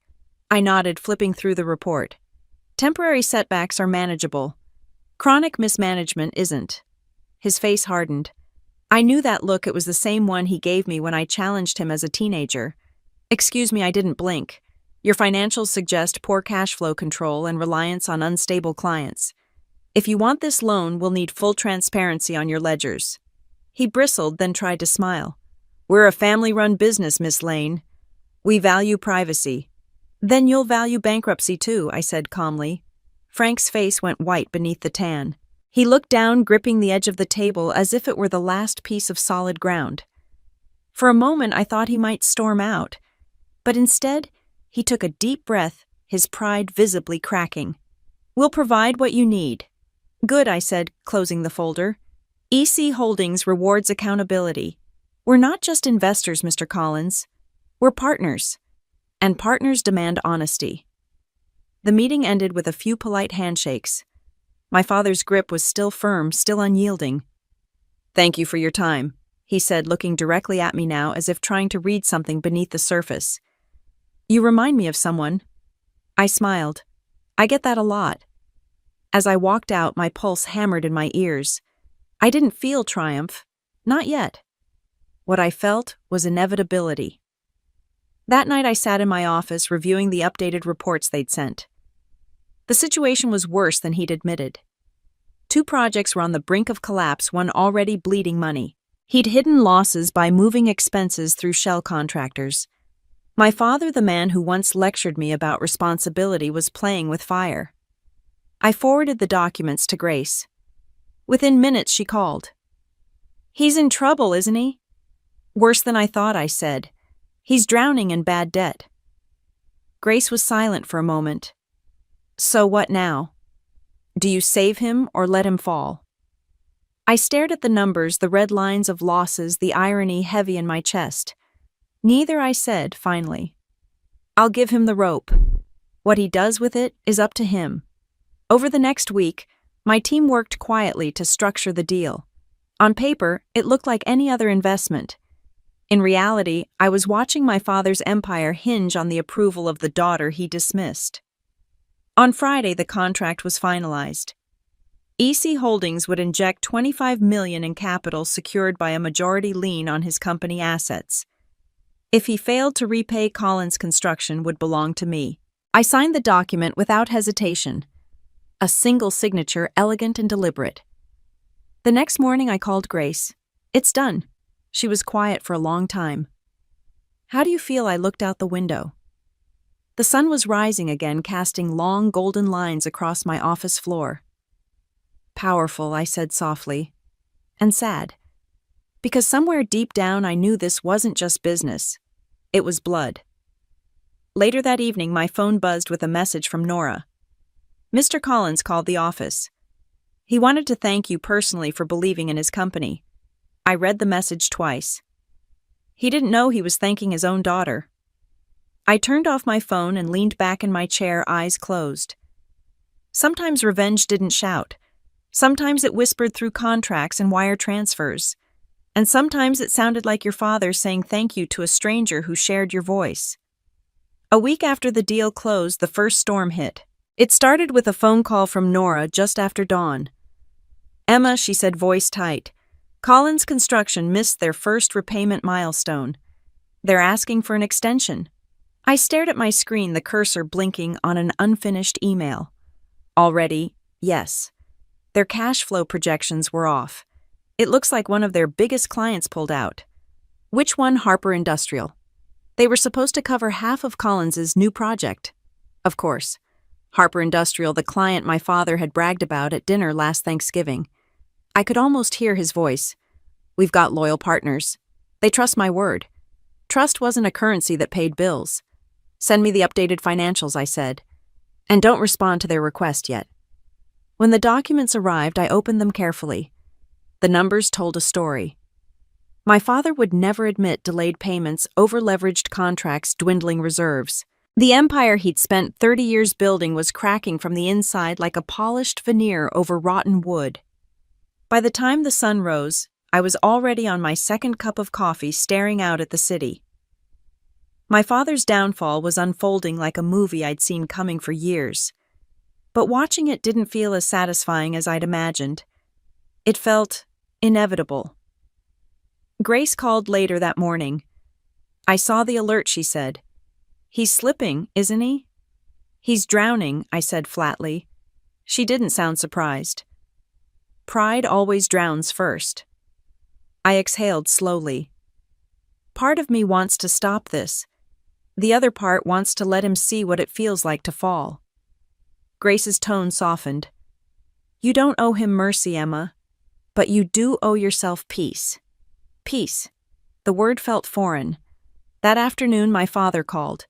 Speaker 1: I nodded, flipping through the report. "Temporary setbacks are manageable. Chronic mismanagement isn't." His face hardened. I knew that look. It was the same one he gave me when I challenged him as a teenager. "Excuse me," I didn't blink. "Your financials suggest poor cash flow control and reliance on unstable clients. If you want this loan, we'll need full transparency on your ledgers." He bristled, then tried to smile. "We're a family-run business, Miss Lane. We value privacy." "Then you'll value bankruptcy too," I said calmly. Frank's face went white beneath the tan. He looked down, gripping the edge of the table as if it were the last piece of solid ground. For a moment, I thought he might storm out, but instead, he took a deep breath, his pride visibly cracking. "We'll provide what you need." "Good," I said, closing the folder. "EC Holdings rewards accountability. We're not just investors, Mr. Collins. We're partners. And partners demand honesty." The meeting ended with a few polite handshakes. My father's grip was still firm, still unyielding. "Thank you for your time," he said, looking directly at me now as if trying to read something beneath the surface. "You remind me of someone." I smiled. "I get that a lot." As I walked out, my pulse hammered in my ears. I didn't feel triumph. Not yet. What I felt was inevitability. That night I sat in my office reviewing the updated reports they'd sent. The situation was worse than he'd admitted. 2 projects were on the brink of collapse, one already bleeding money. He'd hidden losses by moving expenses through shell contractors. My father, the man who once lectured me about responsibility, was playing with fire. I forwarded the documents to Grace. Within minutes she called. "He's in trouble, isn't he?" "Worse than I thought," I said. "He's drowning in bad debt." Grace was silent for a moment. "So what now? Do you save him or let him fall?" I stared at the numbers, the red lines of losses, the irony heavy in my chest. "Neither," I said, finally. "I'll give him the rope. What he does with it is up to him." Over the next week, my team worked quietly to structure the deal. On paper, it looked like any other investment. In reality, I was watching my father's empire hinge on the approval of the daughter he dismissed. On Friday, the contract was finalized. EC Holdings would inject $25 million in capital secured by a majority lien on his company assets. If he failed to repay, Collins Construction would belong to me. I signed the document without hesitation. A single signature, elegant and deliberate. The next morning I called Grace. "It's done." She was quiet for a long time. "How do you feel?" I looked out the window. The sun was rising again, casting long golden lines across my office floor. "Powerful," I said softly. "And sad. Because somewhere deep down I knew this wasn't just business. It was blood." Later that evening, my phone buzzed with a message from Nora. "Mr. Collins called the office. He wanted to thank you personally for believing in his company." I read the message twice. He didn't know he was thanking his own daughter. I turned off my phone and leaned back in my chair, eyes closed. Sometimes revenge didn't shout. Sometimes it whispered through contracts and wire transfers. And sometimes it sounded like your father saying thank you to a stranger who shared your voice. A week after the deal closed, the first storm hit. It started with a phone call from Nora just after dawn. "Emma," she said, voice tight, "Collins Construction missed their first repayment milestone. They're asking for an extension." I stared at my screen, the cursor blinking on an unfinished email. Already, yes. Their cash flow projections were off. It looks like one of their biggest clients pulled out. Which one? Harper Industrial. They were supposed to cover half of Collins's new project. Of course. Harper Industrial, the client my father had bragged about at dinner last Thanksgiving. I could almost hear his voice. "We've got loyal partners. They trust my word." Trust wasn't a currency that paid bills. "Send me the updated financials," I said. "And don't respond to their request yet." When the documents arrived, I opened them carefully. The numbers told a story. My father would never admit delayed payments, over-leveraged contracts, dwindling reserves. The empire he'd spent 30 years building was cracking from the inside like a polished veneer over rotten wood. By the time the sun rose, I was already on my second cup of coffee, staring out at the city. My father's downfall was unfolding like a movie I'd seen coming for years. But watching it didn't feel as satisfying as I'd imagined. It felt inevitable. Grace called later that morning. "I saw the alert," she said. "He's slipping, isn't he?" "He's drowning," I said flatly. She didn't sound surprised. Pride always drowns first. I exhaled slowly. Part of me wants to stop this. The other part wants to let him see what it feels like to fall. Grace's tone softened. "You don't owe him mercy, Emma, but you do owe yourself peace." Peace. The word felt foreign. That afternoon, my father called.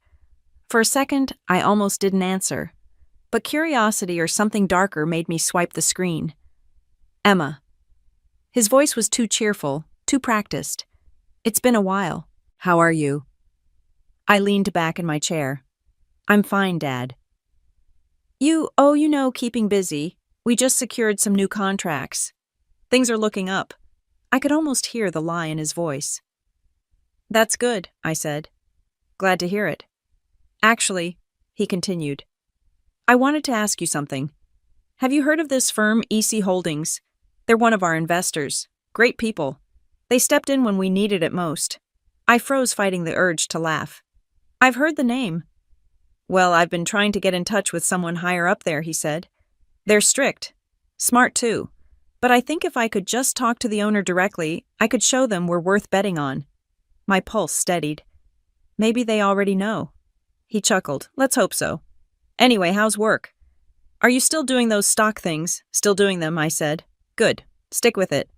Speaker 1: For a second, I almost didn't answer, but curiosity or something darker made me swipe the screen. "Emma." His voice was too cheerful, too practiced. "It's been a while. How are you?" I leaned back in my chair. "I'm fine, Dad." You know, keeping busy. We just secured some new contracts. Things are looking up." I could almost hear the lie in his voice. "That's good," I said. "Glad to hear it. Actually," he continued, "I wanted to ask you something. Have you heard of this firm, EC Holdings? They're one of our investors. Great people. They stepped in when we needed it most." I froze, fighting the urge to laugh. "I've heard the name." "Well, I've been trying to get in touch with someone higher up there," he said. "They're strict. Smart too. But I think if I could just talk to the owner directly, I could show them we're worth betting on." My pulse steadied. "Maybe they already know." He chuckled. "Let's hope so. Anyway, how's work?" "Are you still doing those stock things?" "Still doing them," I said. "Good. Stick with it.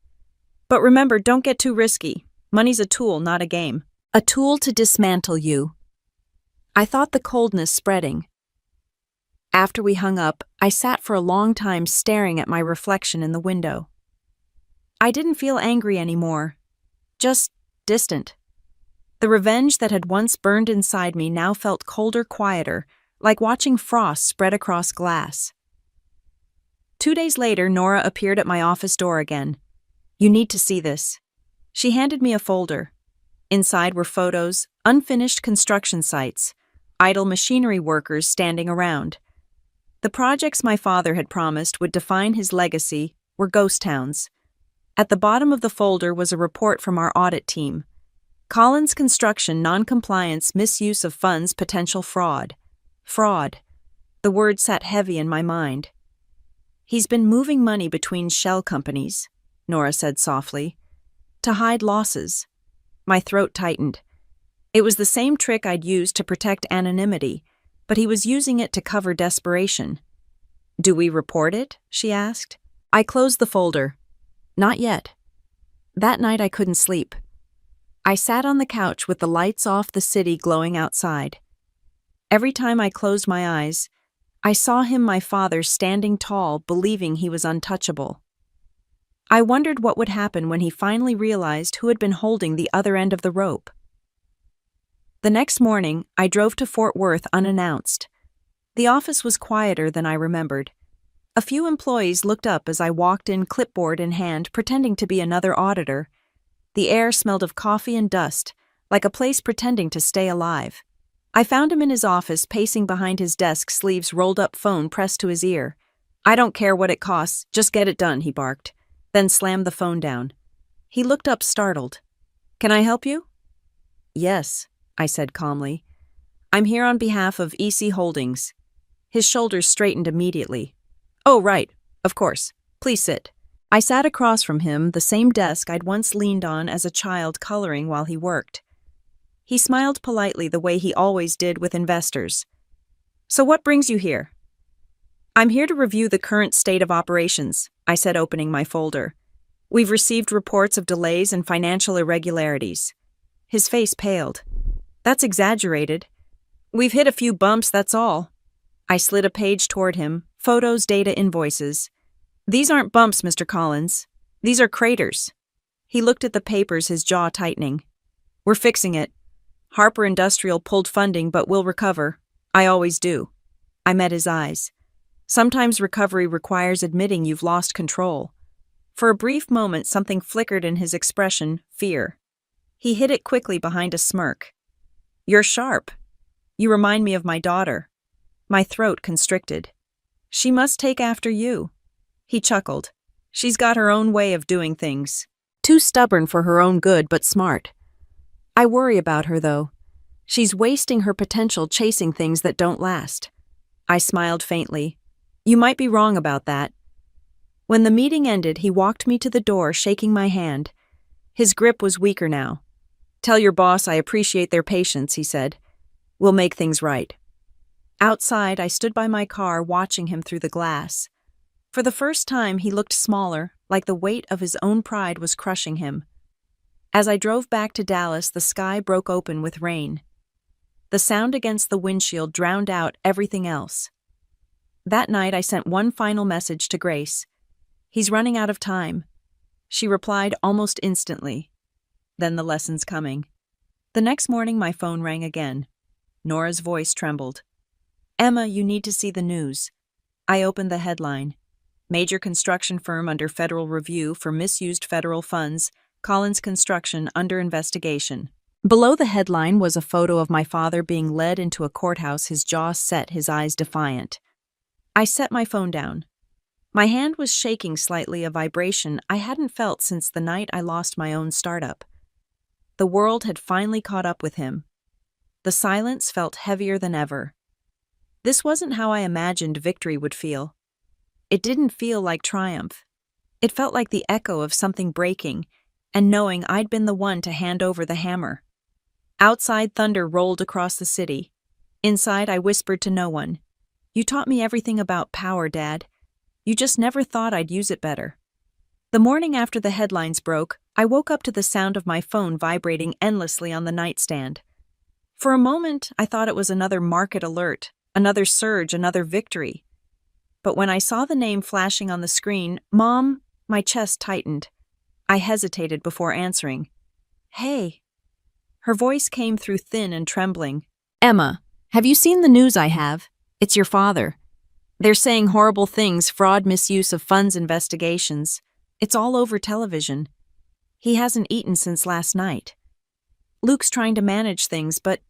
Speaker 1: But remember, don't get too risky. Money's a tool, not a game." "A tool to dismantle you." I thought the coldness spreading. After we hung up, I sat for a long time staring at my reflection in the window. I didn't feel angry anymore, just distant. The revenge that had once burned inside me now felt colder, quieter, like watching frost spread across glass. 2 days later, Nora appeared at my office door again. "You need to see this." She handed me a folder. Inside were photos, unfinished construction sites, idle machinery workers standing around. The projects my father had promised would define his legacy were ghost towns. At the bottom of the folder was a report from our audit team. Collins Construction non-compliance, misuse of funds, potential fraud. Fraud. The word sat heavy in my mind. He's been moving money between shell companies, Nora said softly, to hide losses. My throat tightened. It was the same trick I'd used to protect anonymity, but he was using it to cover desperation. Do we report it? She asked. I closed the folder. Not yet. That night I couldn't sleep. I sat on the couch with the lights off, the city glowing outside. Every time I closed my eyes, I saw him, my father, standing tall, believing he was untouchable. I wondered what would happen when he finally realized who had been holding the other end of the rope. The next morning, I drove to Fort Worth unannounced. The office was quieter than I remembered. A few employees looked up as I walked in, clipboard in hand, pretending to be another auditor. The air smelled of coffee and dust, like a place pretending to stay alive. I found him in his office, pacing behind his desk, sleeves rolled up, phone pressed to his ear. I don't care what it costs, just get it done, he barked, then slammed the phone down. He looked up, startled. Can I help you? Yes, I said calmly. I'm here on behalf of EC Holdings. His shoulders straightened immediately. Oh, right, of course. Please sit. I sat across from him, the same desk I'd once leaned on as a child, coloring while he worked. He smiled politely the way he always did with investors. So what brings you here? I'm here to review the current state of operations, I said, opening my folder. We've received reports of delays and financial irregularities. His face paled. That's exaggerated. We've hit a few bumps, that's all. I slid a page toward him, photos, data, invoices. These aren't bumps, Mr. Collins. These are craters. He looked at the papers, his jaw tightening. We're fixing it. Harper Industrial pulled funding, but we'll recover. I always do. I met his eyes. Sometimes recovery requires admitting you've lost control. For a brief moment, something flickered in his expression, fear. He hid it quickly behind a smirk. You're sharp. You remind me of my daughter. My throat constricted. She must take after you. He chuckled. She's got her own way of doing things. Too stubborn for her own good, but smart. I worry about her, though. She's wasting her potential chasing things that don't last. I smiled faintly. You might be wrong about that. When the meeting ended, he walked me to the door, shaking my hand. His grip was weaker now. Tell your boss I appreciate their patience, he said. We'll make things right. Outside, I stood by my car, watching him through the glass. For the first time, he looked smaller, like the weight of his own pride was crushing him. As I drove back to Dallas, the sky broke open with rain. The sound against the windshield drowned out everything else. That night, I sent one final message to Grace. He's running out of time. She replied almost instantly. Then the lesson's coming. The next morning, my phone rang again. Nora's voice trembled. Emma, you need to see the news. I opened the headline. Major construction firm under federal review for misused federal funds, Collins Construction under investigation. Below the headline was a photo of my father being led into a courthouse, his jaw set, his eyes defiant. I set my phone down. My hand was shaking slightly, a vibration I hadn't felt since the night I lost my own startup. The world had finally caught up with him. The silence felt heavier than ever. This wasn't how I imagined victory would feel. It didn't feel like triumph. It felt like the echo of something breaking, and knowing I'd been the one to hand over the hammer. Outside, thunder rolled across the city. Inside, I whispered to no one. You taught me everything about power, Dad. You just never thought I'd use it better. The morning after the headlines broke, I woke up to the sound of my phone vibrating endlessly on the nightstand. For a moment, I thought it was another market alert, another surge, another victory. But when I saw the name flashing on the screen, Mom, my chest tightened. I hesitated before answering. Hey. Her voice came through thin and trembling. Emma, have you seen the news I have? It's your father. They're saying horrible things, fraud, misuse of funds investigations. It's all over television. He hasn't eaten since last night. Luke's trying to manage things, but...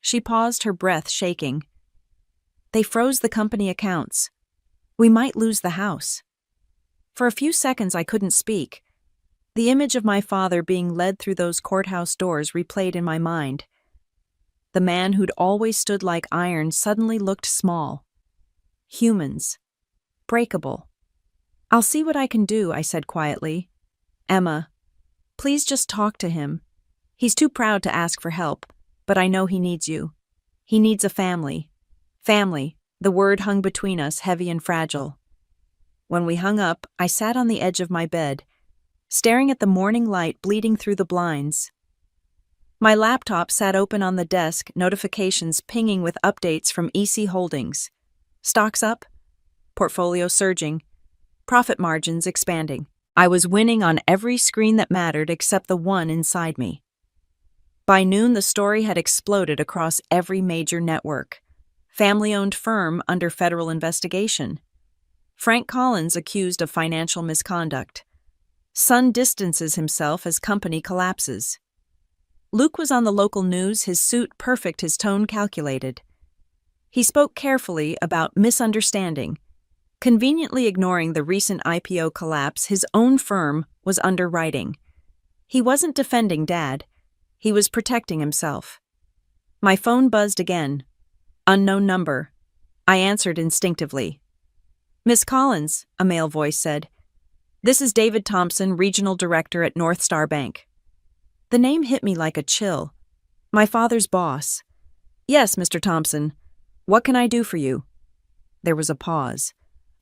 Speaker 1: She paused, her breath shaking. They froze the company accounts. We might lose the house. For a few seconds I couldn't speak. The image of my father being led through those courthouse doors replayed in my mind. The man who'd always stood like iron suddenly looked small. Humans. Breakable. "I'll see what I can do," I said quietly. "Emma, please just talk to him. He's too proud to ask for help, but I know he needs you. He needs a family." Family, the word hung between us, heavy and fragile. When we hung up, I sat on the edge of my bed, staring at the morning light bleeding through the blinds. My laptop sat open on the desk, notifications pinging with updates from EC Holdings. Stocks up, portfolio surging, profit margins expanding. I was winning on every screen that mattered except the one inside me. By noon, the story had exploded across every major network. Family-owned firm under federal investigation. Frank Collins accused of financial misconduct. Son distances himself as company collapses. Luke was on the local news, his suit perfect, his tone calculated. He spoke carefully about misunderstanding, conveniently ignoring the recent IPO collapse his own firm was underwriting. He wasn't defending Dad. He was protecting himself. My phone buzzed again. Unknown number. I answered instinctively. "Miss Collins," a male voice said. "This is David Thompson, Regional Director at North Star Bank." The name hit me like a chill. My father's boss. "Yes, Mr. Thompson. What can I do for you?" There was a pause.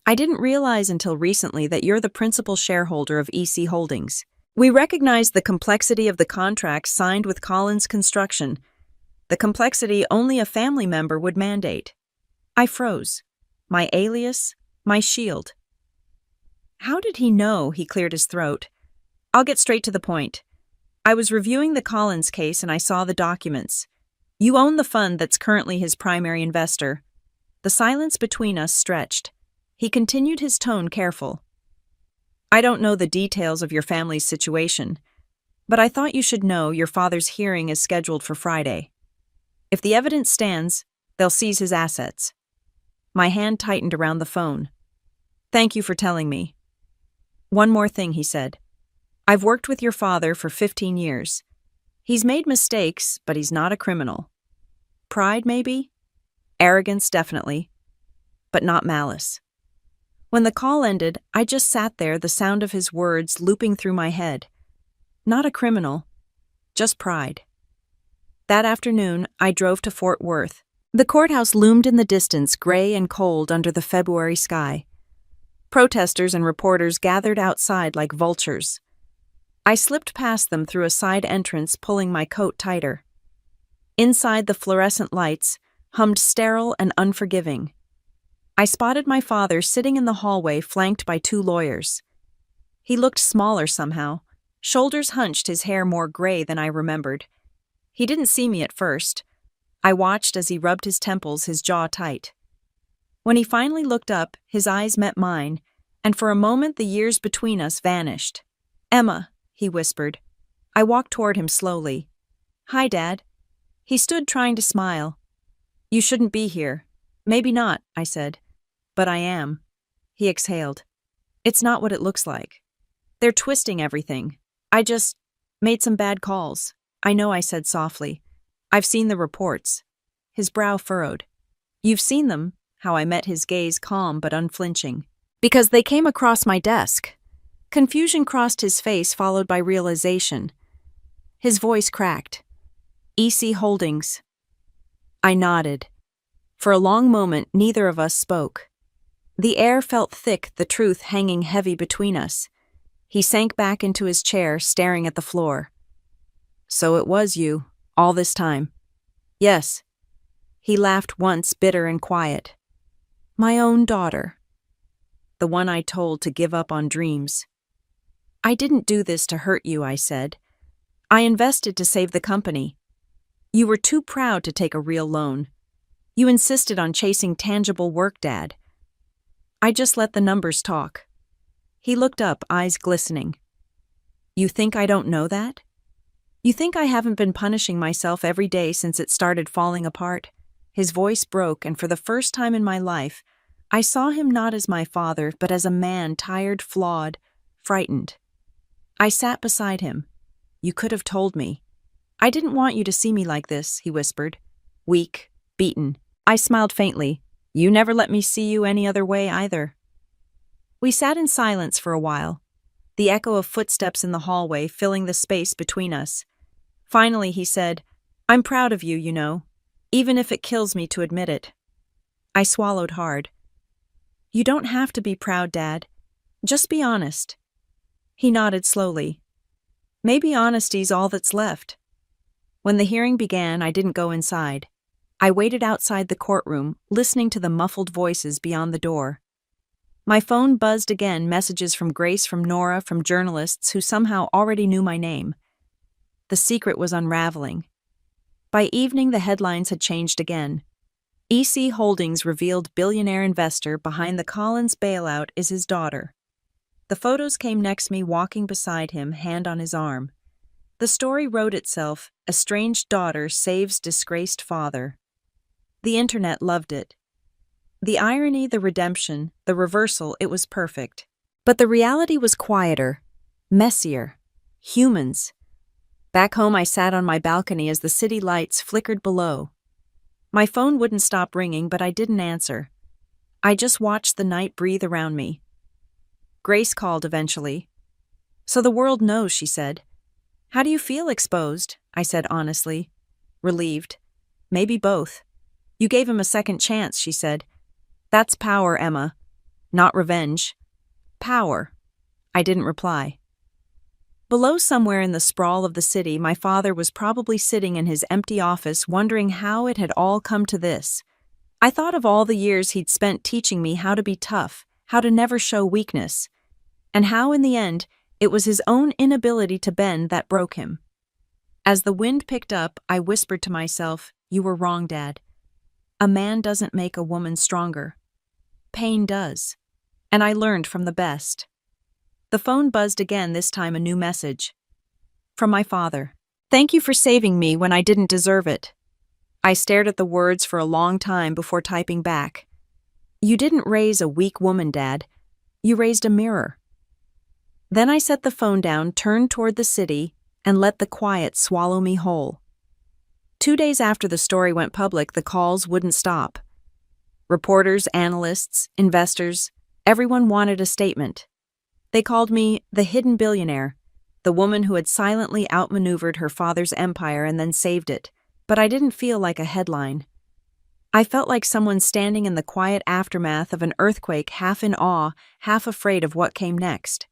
Speaker 1: "I didn't realize until recently that you're the principal shareholder of EC Holdings. We recognize the complexity of the contract signed with Collins Construction, the complexity only a family member would mandate." I froze. My alias, my shield. How did he know? He cleared his throat. "I'll get straight to the point. I was reviewing the Collins case and I saw the documents. You own the fund that's currently his primary investor." The silence between us stretched. He continued, his tone careful. "I don't know the details of your family's situation, but I thought you should know your father's hearing is scheduled for Friday. If the evidence stands, they'll seize his assets." My hand tightened around the phone. "Thank you for telling me." "One more thing," he said. "I've worked with your father for 15 years. He's made mistakes, but he's not a criminal. Pride, maybe? Arrogance, definitely. But not malice." When the call ended, I just sat there, the sound of his words looping through my head. Not a criminal, just pride. That afternoon, I drove to Fort Worth. The courthouse loomed in the distance, gray and cold under the February sky. Protesters and reporters gathered outside like vultures. I slipped past them through a side entrance, pulling my coat tighter. Inside, the fluorescent lights hummed sterile and unforgiving. I spotted my father sitting in the hallway, flanked by 2 lawyers. He looked smaller somehow, shoulders hunched, his hair more gray than I remembered. He didn't see me at first. I watched as he rubbed his temples, his jaw tight. When he finally looked up, his eyes met mine, and for a moment the years between us vanished. "Emma," he whispered. I walked toward him slowly. "Hi, Dad." He stood trying to smile. "You shouldn't be here." "Maybe not," I said. "But I am." He exhaled. "It's not what it looks like. They're twisting everything. I just made some bad calls." "I know," I said softly. "I've seen the reports." His brow furrowed. "You've seen them?" How I met his gaze, calm but unflinching. "Because they came across my desk." Confusion crossed his face, followed by realization. His voice cracked. "EC Holdings." I nodded. For a long moment, neither of us spoke. The air felt thick, the truth hanging heavy between us. He sank back into his chair, staring at the floor. "So it was you, all this time?" "Yes." He laughed once, bitter and quiet. "My own daughter. The one I told to give up on dreams." "I didn't do this to hurt you," I said. "I invested to save the company. You were too proud to take a real loan. You insisted on chasing tangible work, Dad. I just let the numbers talk." He looked up, eyes glistening. "You think I don't know that? You think I haven't been punishing myself every day since it started falling apart?" His voice broke, and for the first time in my life, I saw him not as my father, but as a man tired, flawed, frightened. I sat beside him. You could have told me. I didn't want you to see me like this, he whispered. Weak, beaten. I smiled faintly. You never let me see you any other way either. We sat in silence for a while, the echo of footsteps in the hallway filling the space between us. Finally, he said, I'm proud of you, you know, even if it kills me to admit it. I swallowed hard. You don't have to be proud, Dad. Just be honest. He nodded slowly. Maybe honesty's all that's left. When the hearing began, I didn't go inside. I waited outside the courtroom, listening to the muffled voices beyond the door. My phone buzzed again, messages from Grace, from Nora, from journalists who somehow already knew my name. The secret was unraveling. By evening, the headlines had changed again. EC Holdings revealed billionaire investor behind the Collins bailout is his daughter. The photos came next, me walking beside him, hand on his arm. The story wrote itself, estranged daughter saves disgraced father. The internet loved it. The irony, the redemption, the reversal, it was perfect. But the reality was quieter, messier. Humans. Back home, I sat on my balcony as the city lights flickered below. My phone wouldn't stop ringing, but I didn't answer. I just watched the night breathe around me. Grace called eventually. So the world knows, she said. How do you feel exposed? I said honestly. Relieved. Maybe both. You gave him a second chance, she said. That's power, Emma. Not revenge. Power. I didn't reply. Below, somewhere in the sprawl of the city, my father was probably sitting in his empty office wondering how it had all come to this. I thought of all the years he'd spent teaching me how to be tough, how to never show weakness, and how in the end it was his own inability to bend that broke him. As the wind picked up, I whispered to myself, You were wrong, Dad. A man doesn't make a woman stronger. Pain does. And I learned from the best. The phone buzzed again, this time a new message. From my father. Thank you for saving me when I didn't deserve it. I stared at the words for a long time before typing back. You didn't raise a weak woman, Dad. You raised a mirror. Then I set the phone down, turned toward the city, and let the quiet swallow me whole. 2 days after the story went public, the calls wouldn't stop. Reporters, analysts, investors, everyone wanted a statement. They called me the hidden billionaire, the woman who had silently outmaneuvered her father's empire and then saved it. But I didn't feel like a headline. I felt like someone standing in the quiet aftermath of an earthquake, half in awe, half afraid of what came next.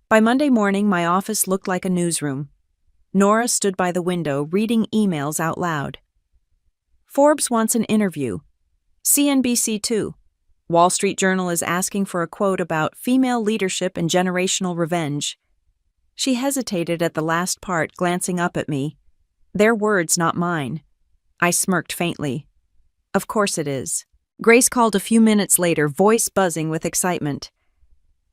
Speaker 1: By Monday morning, my office looked like a newsroom. Nora stood by the window, reading emails out loud. Forbes wants an interview. CNBC too. Wall Street Journal is asking for a quote about female leadership and generational revenge. She hesitated at the last part, glancing up at me. Their words, not mine. I smirked faintly. Of course it is. Grace called a few minutes later, voice buzzing with excitement.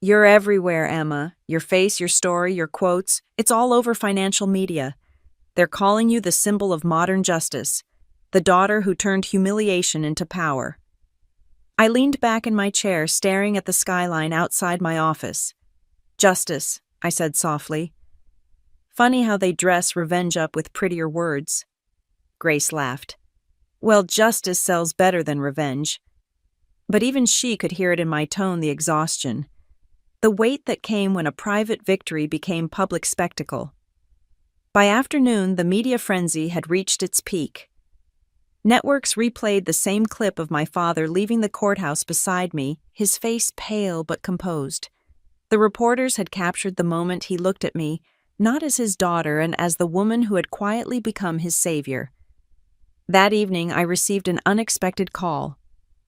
Speaker 1: You're everywhere, Emma. Your face, your story, your quotes. It's all over financial media. They're calling you the symbol of modern justice, the daughter who turned humiliation into power. I leaned back in my chair, staring at the skyline outside my office. Justice, I said softly. Funny how they dress revenge up with prettier words. Grace laughed. Well, justice sells better than revenge. But even she could hear it in my tone, the exhaustion. The weight that came when a private victory became public spectacle. By afternoon, the media frenzy had reached its peak. Networks replayed the same clip of my father leaving the courthouse beside me, his face pale but composed. The reporters had captured the moment he looked at me, not as his daughter and as the woman who had quietly become his savior. That evening, I received an unexpected call.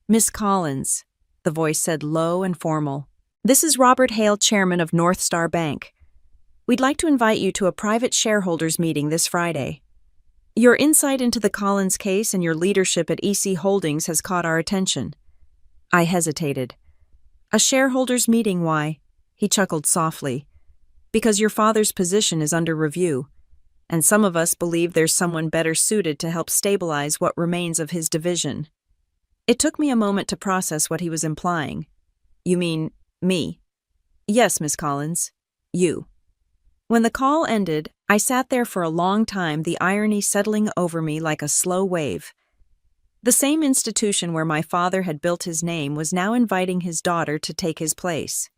Speaker 1: Miss Collins, the voice said, low and formal. This is Robert Hale, chairman of North Star Bank. We'd like to invite you to a private shareholders meeting this Friday. Your insight into the Collins case and your leadership at EC Holdings has caught our attention. I hesitated. A shareholders meeting, why? He chuckled softly. Because your father's position is under review, and some of us believe there's someone better suited to help stabilize what remains of his division. It took me a moment to process what he was implying. You mean, me? Yes, Miss Collins. You. When the call ended, I sat there for a long time, the irony settling over me like a slow wave. The same institution where my father had built his name was now inviting his daughter to take his place.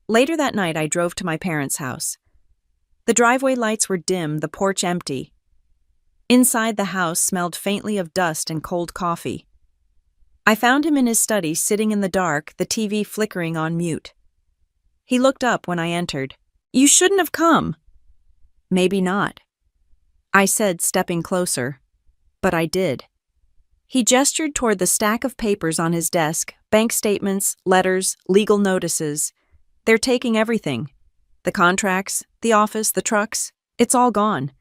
Speaker 1: Later that night, I drove to my parents' house. The driveway lights were dim, the porch empty. Inside, the house smelled faintly of dust and cold coffee. I found him in his study, sitting in the dark, the TV flickering on mute. He looked up when I entered. You shouldn't have come. Maybe not, I said, stepping closer. But I did. He gestured toward the stack of papers on his desk, bank statements, letters, legal notices. They're taking everything. The contracts, the office, the trucks, it's all gone.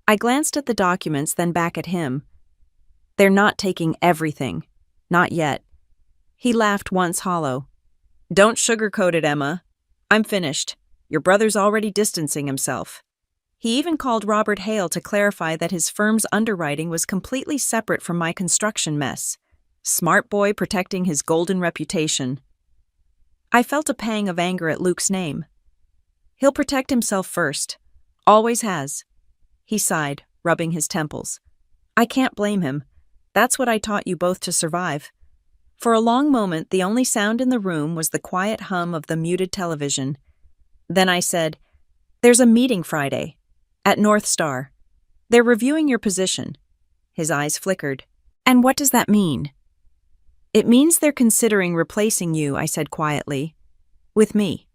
Speaker 1: I glanced at the documents, then back at him. They're not taking everything. Not yet. He laughed once hollow. Don't sugarcoat it, Emma. I'm finished. Your brother's already distancing himself. He even called Robert Hale to clarify that his firm's underwriting was completely separate from my construction mess. Smart boy protecting his golden reputation. I felt a pang of anger at Luke's name. He'll protect himself first. Always has. He sighed, rubbing his temples. I can't blame him. That's what I taught you both to survive. For a long moment, the only sound in the room was the quiet hum of the muted television. Then I said, There's a meeting Friday. At North Star. They're reviewing your position. His eyes flickered. And what does that mean? It means they're considering replacing you, I said quietly. With me.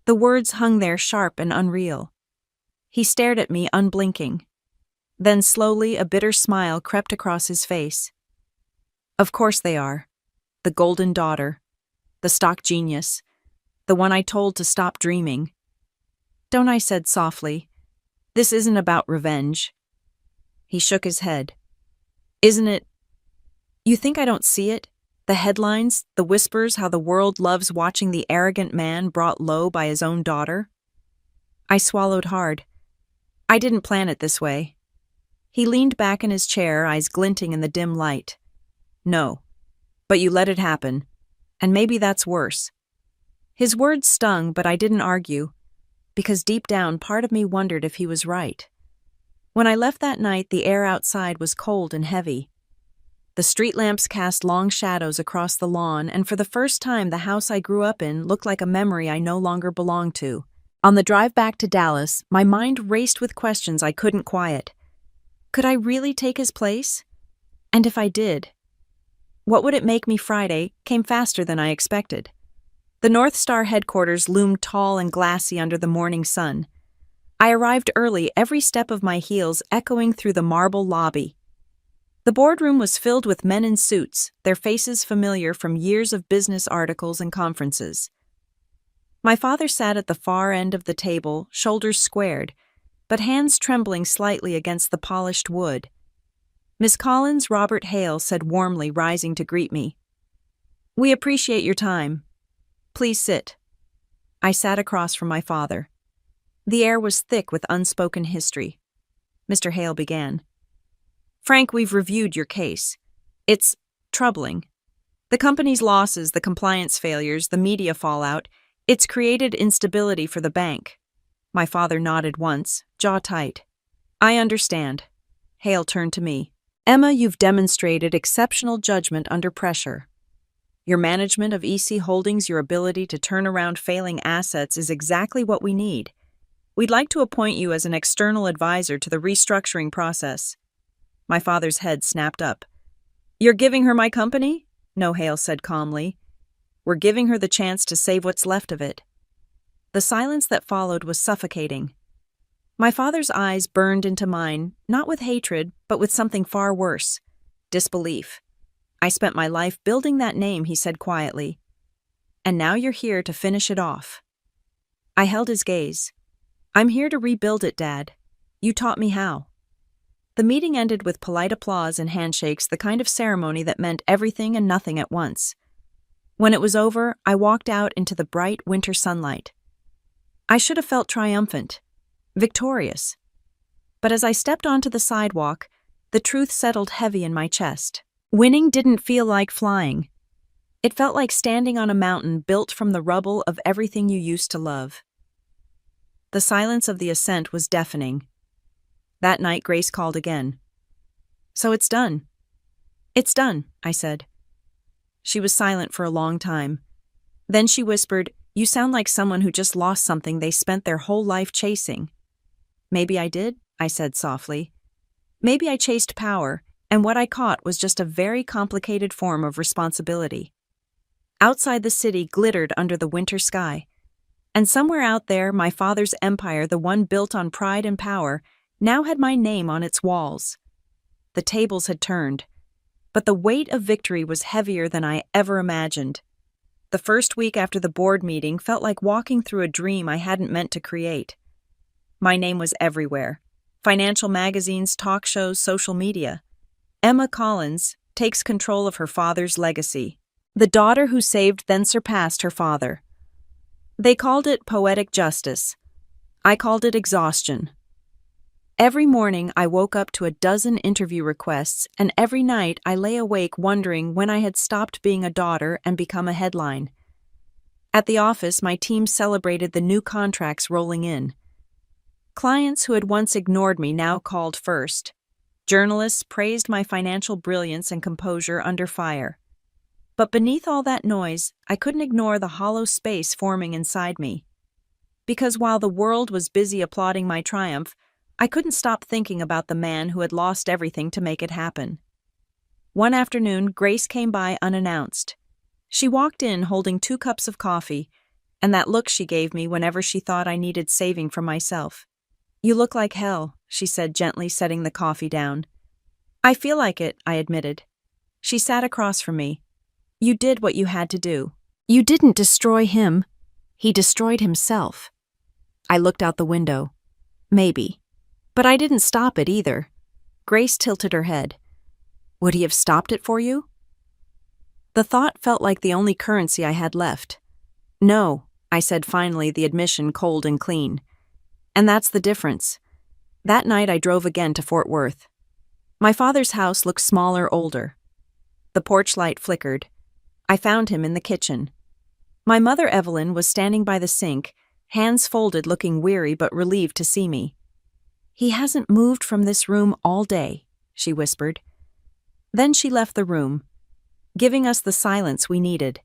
Speaker 1: The words hung there sharp and unreal. He stared at me, unblinking. Then slowly a bitter smile crept across his face. Of course they are. The golden daughter. The stock genius. The one I told to stop dreaming. Don't, I said softly. This isn't about revenge. He shook his head. Isn't it? You think I don't see it? The headlines, the whispers, how the world loves watching the arrogant man brought low by his own daughter? I swallowed hard. I didn't plan it this way. He leaned back in his chair, eyes glinting in the dim light. No. But you let it happen. And maybe that's worse. His words stung, but I didn't argue, because deep down part of me wondered if he was right. When I left that night, the air outside was cold and heavy. The street lamps cast long shadows across the lawn, and for the first time the house I grew up in looked like a memory I no longer belonged to. On the drive back to Dallas, my mind raced with questions I couldn't quiet. Could I really take his place? And if I did, what would it make me? Friday came faster than I expected. The North Star headquarters loomed tall and glassy under the morning sun. I arrived early, every step of my heels echoing through the marble lobby. The boardroom was filled with men in suits, their faces familiar from years of business articles and conferences. My father sat at the far end of the table, shoulders squared, but hands trembling slightly against the polished wood. Miss Collins, Robert Hale said warmly, rising to greet me. We appreciate your time. Please sit. I sat across from my father. The air was thick with unspoken history. Mr. Hale began. Frank, we've reviewed your case. It's troubling. The company's losses, the compliance failures, the media fallout, it's created instability for the bank. My father nodded once, jaw tight. I understand. Hale turned to me. Emma, you've demonstrated exceptional judgment under pressure. Your management of EC Holdings, your ability to turn around failing assets is exactly what we need. We'd like to appoint you as an external advisor to the restructuring process. My father's head snapped up. You're giving her my company? No, Hale said calmly. We're giving her the chance to save what's left of it. The silence that followed was suffocating. My father's eyes burned into mine, not with hatred, but with something far worse. Disbelief. I spent my life building that name, he said quietly. And now you're here to finish it off. I held his gaze. I'm here to rebuild it, Dad. You taught me how. The meeting ended with polite applause and handshakes, the kind of ceremony that meant everything and nothing at once. When it was over, I walked out into the bright winter sunlight. I should have felt triumphant, victorious. But as I stepped onto the sidewalk, the truth settled heavy in my chest. Winning didn't feel like flying. It felt like standing on a mountain built from the rubble of everything you used to love. The silence of the ascent was deafening. That night, Grace called again. "So it's done." "It's done," I said. She was silent for a long time. Then she whispered, "You sound like someone who just lost something they spent their whole life chasing." "Maybe I did," I said softly. "Maybe I chased power, and what I caught was just a very complicated form of responsibility." Outside the city glittered under the winter sky, and somewhere out there my father's empire, the one built on pride and power, now had my name on its walls. The tables had turned, but the weight of victory was heavier than I ever imagined. The first week after the board meeting felt like walking through a dream I hadn't meant to create. My name was everywhere: financial magazines, talk shows, social media. Emma Collins takes control of her father's legacy. The daughter who saved then surpassed her father. They called it poetic justice. I called it exhaustion. Every morning I woke up to a dozen interview requests, and every night I lay awake wondering when I had stopped being a daughter and become a headline. At the office, my team celebrated the new contracts rolling in. Clients who had once ignored me now called first. Journalists praised my financial brilliance and composure under fire. But beneath all that noise, I couldn't ignore the hollow space forming inside me. Because while the world was busy applauding my triumph, I couldn't stop thinking about the man who had lost everything to make it happen. One afternoon, Grace came by unannounced. She walked in holding 2 cups of coffee, and that look she gave me whenever she thought I needed saving from myself. "You look like hell," she said, gently setting the coffee down. "I feel like it," I admitted. She sat across from me. "You did what you had to do. You didn't destroy him. He destroyed himself." I looked out the window. Maybe. But I didn't stop it either. Grace tilted her head. "Would he have stopped it for you?" The thought felt like the only currency I had left. "No," I said, finally, the admission cold and clean. And that's the difference. That night I drove again to Fort Worth. My father's house looked smaller, older. The porch light flickered. I found him in the kitchen. My mother, Evelyn, was standing by the sink, hands folded, looking weary but relieved to see me. "He hasn't moved from this room all day," she whispered. Then she left the room, giving us the silence we needed.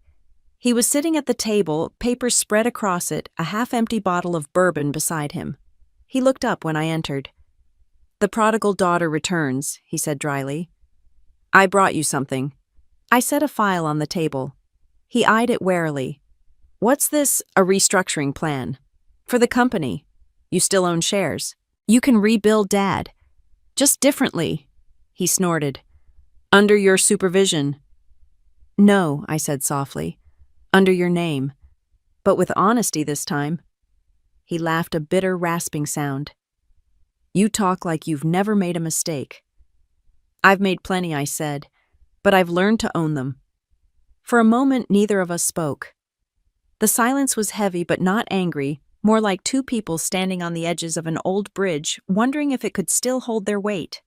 Speaker 1: He was sitting at the table, papers spread across it, a half-empty bottle of bourbon beside him. He looked up when I entered. "The prodigal daughter returns," he said dryly. "I brought you something." I set a file on the table. He eyed it warily. "What's this, a restructuring plan?" "For the company. You still own shares. You can rebuild Dad. Just differently," he snorted. "Under your supervision." "No," I said softly. "Under your name. But with honesty this time." He laughed, a bitter, rasping sound. "You talk like you've never made a mistake." "I've made plenty," I said, "but I've learned to own them." For a moment, neither of us spoke. The silence was heavy but not angry, more like 2 people standing on the edges of an old bridge, wondering if it could still hold their weight.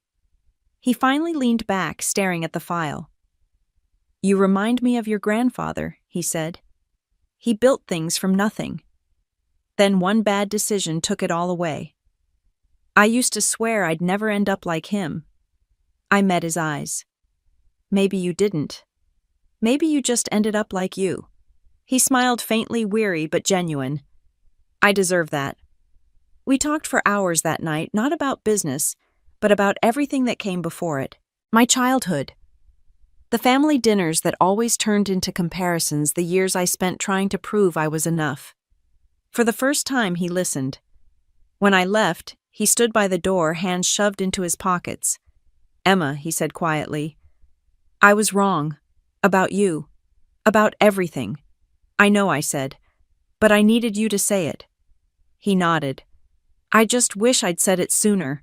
Speaker 1: He finally leaned back, staring at the file. "You remind me of your grandfather," he said. "He built things from nothing. Then one bad decision took it all away. I used to swear I'd never end up like him." I met his eyes. "Maybe you didn't. Maybe you just ended up like you." He smiled, faintly, weary but genuine. "I deserve that." We talked for hours that night, not about business, but about everything that came before it. My childhood. The family dinners that always turned into comparisons, the years I spent trying to prove I was enough. For the first time, he listened. When I left, he stood by the door, hands shoved into his pockets. "Emma," he said quietly, "I was wrong. About you. About everything." "I know," I said, "but I needed you to say it." He nodded. "I just wish I'd said it sooner."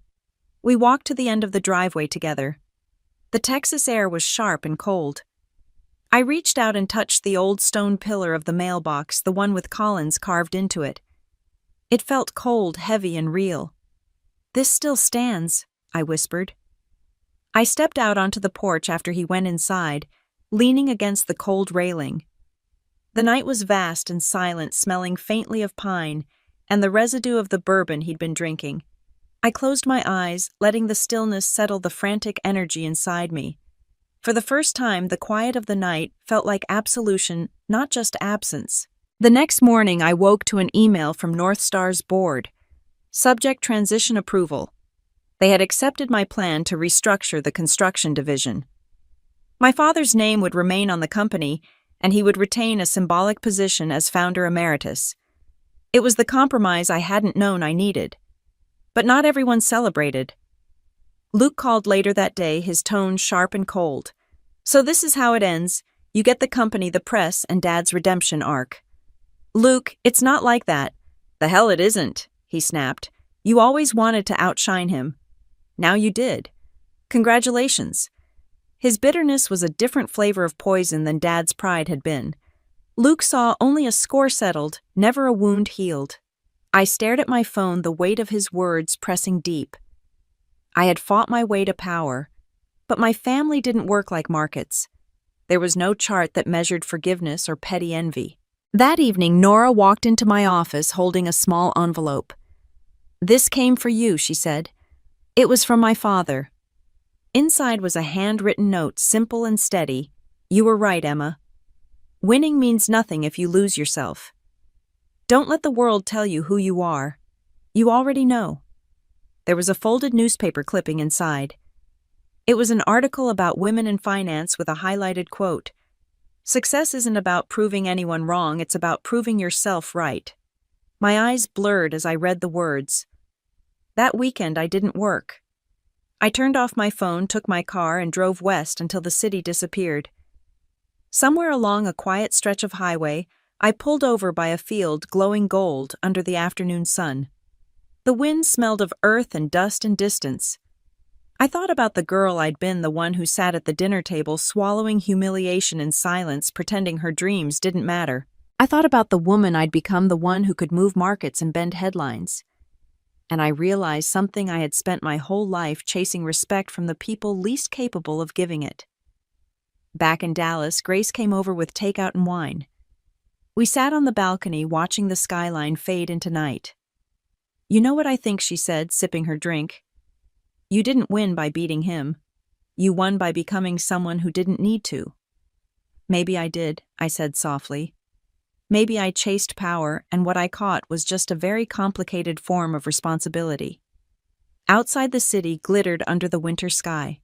Speaker 1: We walked to the end of the driveway together. The Texas air was sharp and cold. I reached out and touched the old stone pillar of the mailbox, the one with Collins carved into it. It felt cold, heavy, and real. "This still stands," I whispered. I stepped out onto the porch after he went inside, leaning against the cold railing. The night was vast and silent, smelling faintly of pine and the residue of the bourbon he'd been drinking. I closed my eyes, letting the stillness settle the frantic energy inside me. For the first time, the quiet of the night felt like absolution, not just absence. The next morning, I woke to an email from North Star's board. Subject transition approval. They had accepted my plan to restructure the construction division. My father's name would remain on the company, and he would retain a symbolic position as founder emeritus. It was the compromise I hadn't known I needed. But not everyone celebrated. Luke called later that day, his tone sharp and cold. "So this is how it ends. You get the company, the press, and Dad's redemption arc." "Luke, it's not like that." "The hell it isn't," he snapped. "You always wanted to outshine him. Now you did. Congratulations." His bitterness was a different flavor of poison than Dad's pride had been. Luke saw only a score settled, never a wound healed. I stared at my phone, the weight of his words pressing deep. I had fought my way to power, but my family didn't work like markets. There was no chart that measured forgiveness or petty envy. That evening, Nora walked into my office holding a small envelope. "This came for you," she said. It was from my father. Inside was a handwritten note, simple and steady. "You were right, Emma. Winning means nothing if you lose yourself. Don't let the world tell you who you are. You already know." There was a folded newspaper clipping inside. It was an article about women in finance with a highlighted quote. "Success isn't about proving anyone wrong, it's about proving yourself right." My eyes blurred as I read the words. That weekend I didn't work. I turned off my phone, took my car, and drove west until the city disappeared. Somewhere along a quiet stretch of highway, I pulled over by a field glowing gold under the afternoon sun. The wind smelled of earth and dust and distance. I thought about the girl I'd been, the one who sat at the dinner table swallowing humiliation in silence, pretending her dreams didn't matter. I thought about the woman I'd become, the one who could move markets and bend headlines. And I realized something: I had spent my whole life chasing respect from the people least capable of giving it. Back in Dallas, Grace came over with takeout and wine. We sat on the balcony watching the skyline fade into night. "You know what I think," she said, sipping her drink. "You didn't win by beating him. You won by becoming someone who didn't need to." "Maybe I did," I said softly. "Maybe I chased power, and what I caught was just a very complicated form of responsibility." Outside, the city glittered under the winter sky.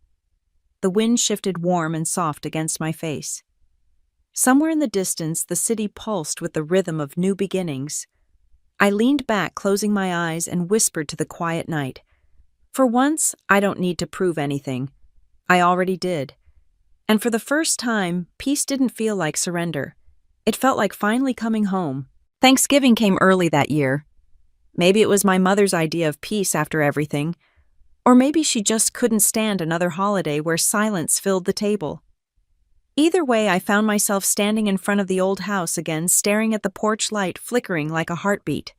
Speaker 1: The wind shifted warm and soft against my face. Somewhere in the distance, the city pulsed with the rhythm of new beginnings. I leaned back, closing my eyes, and whispered to the quiet night, "For once, I don't need to prove anything. I already did." And for the first time, peace didn't feel like surrender. It felt like finally coming home. Thanksgiving came early that year. Maybe it was my mother's idea of peace after everything, or maybe she just couldn't stand another holiday where silence filled the table. Either way, I found myself standing in front of the old house again, staring at the porch light flickering like a heartbeat.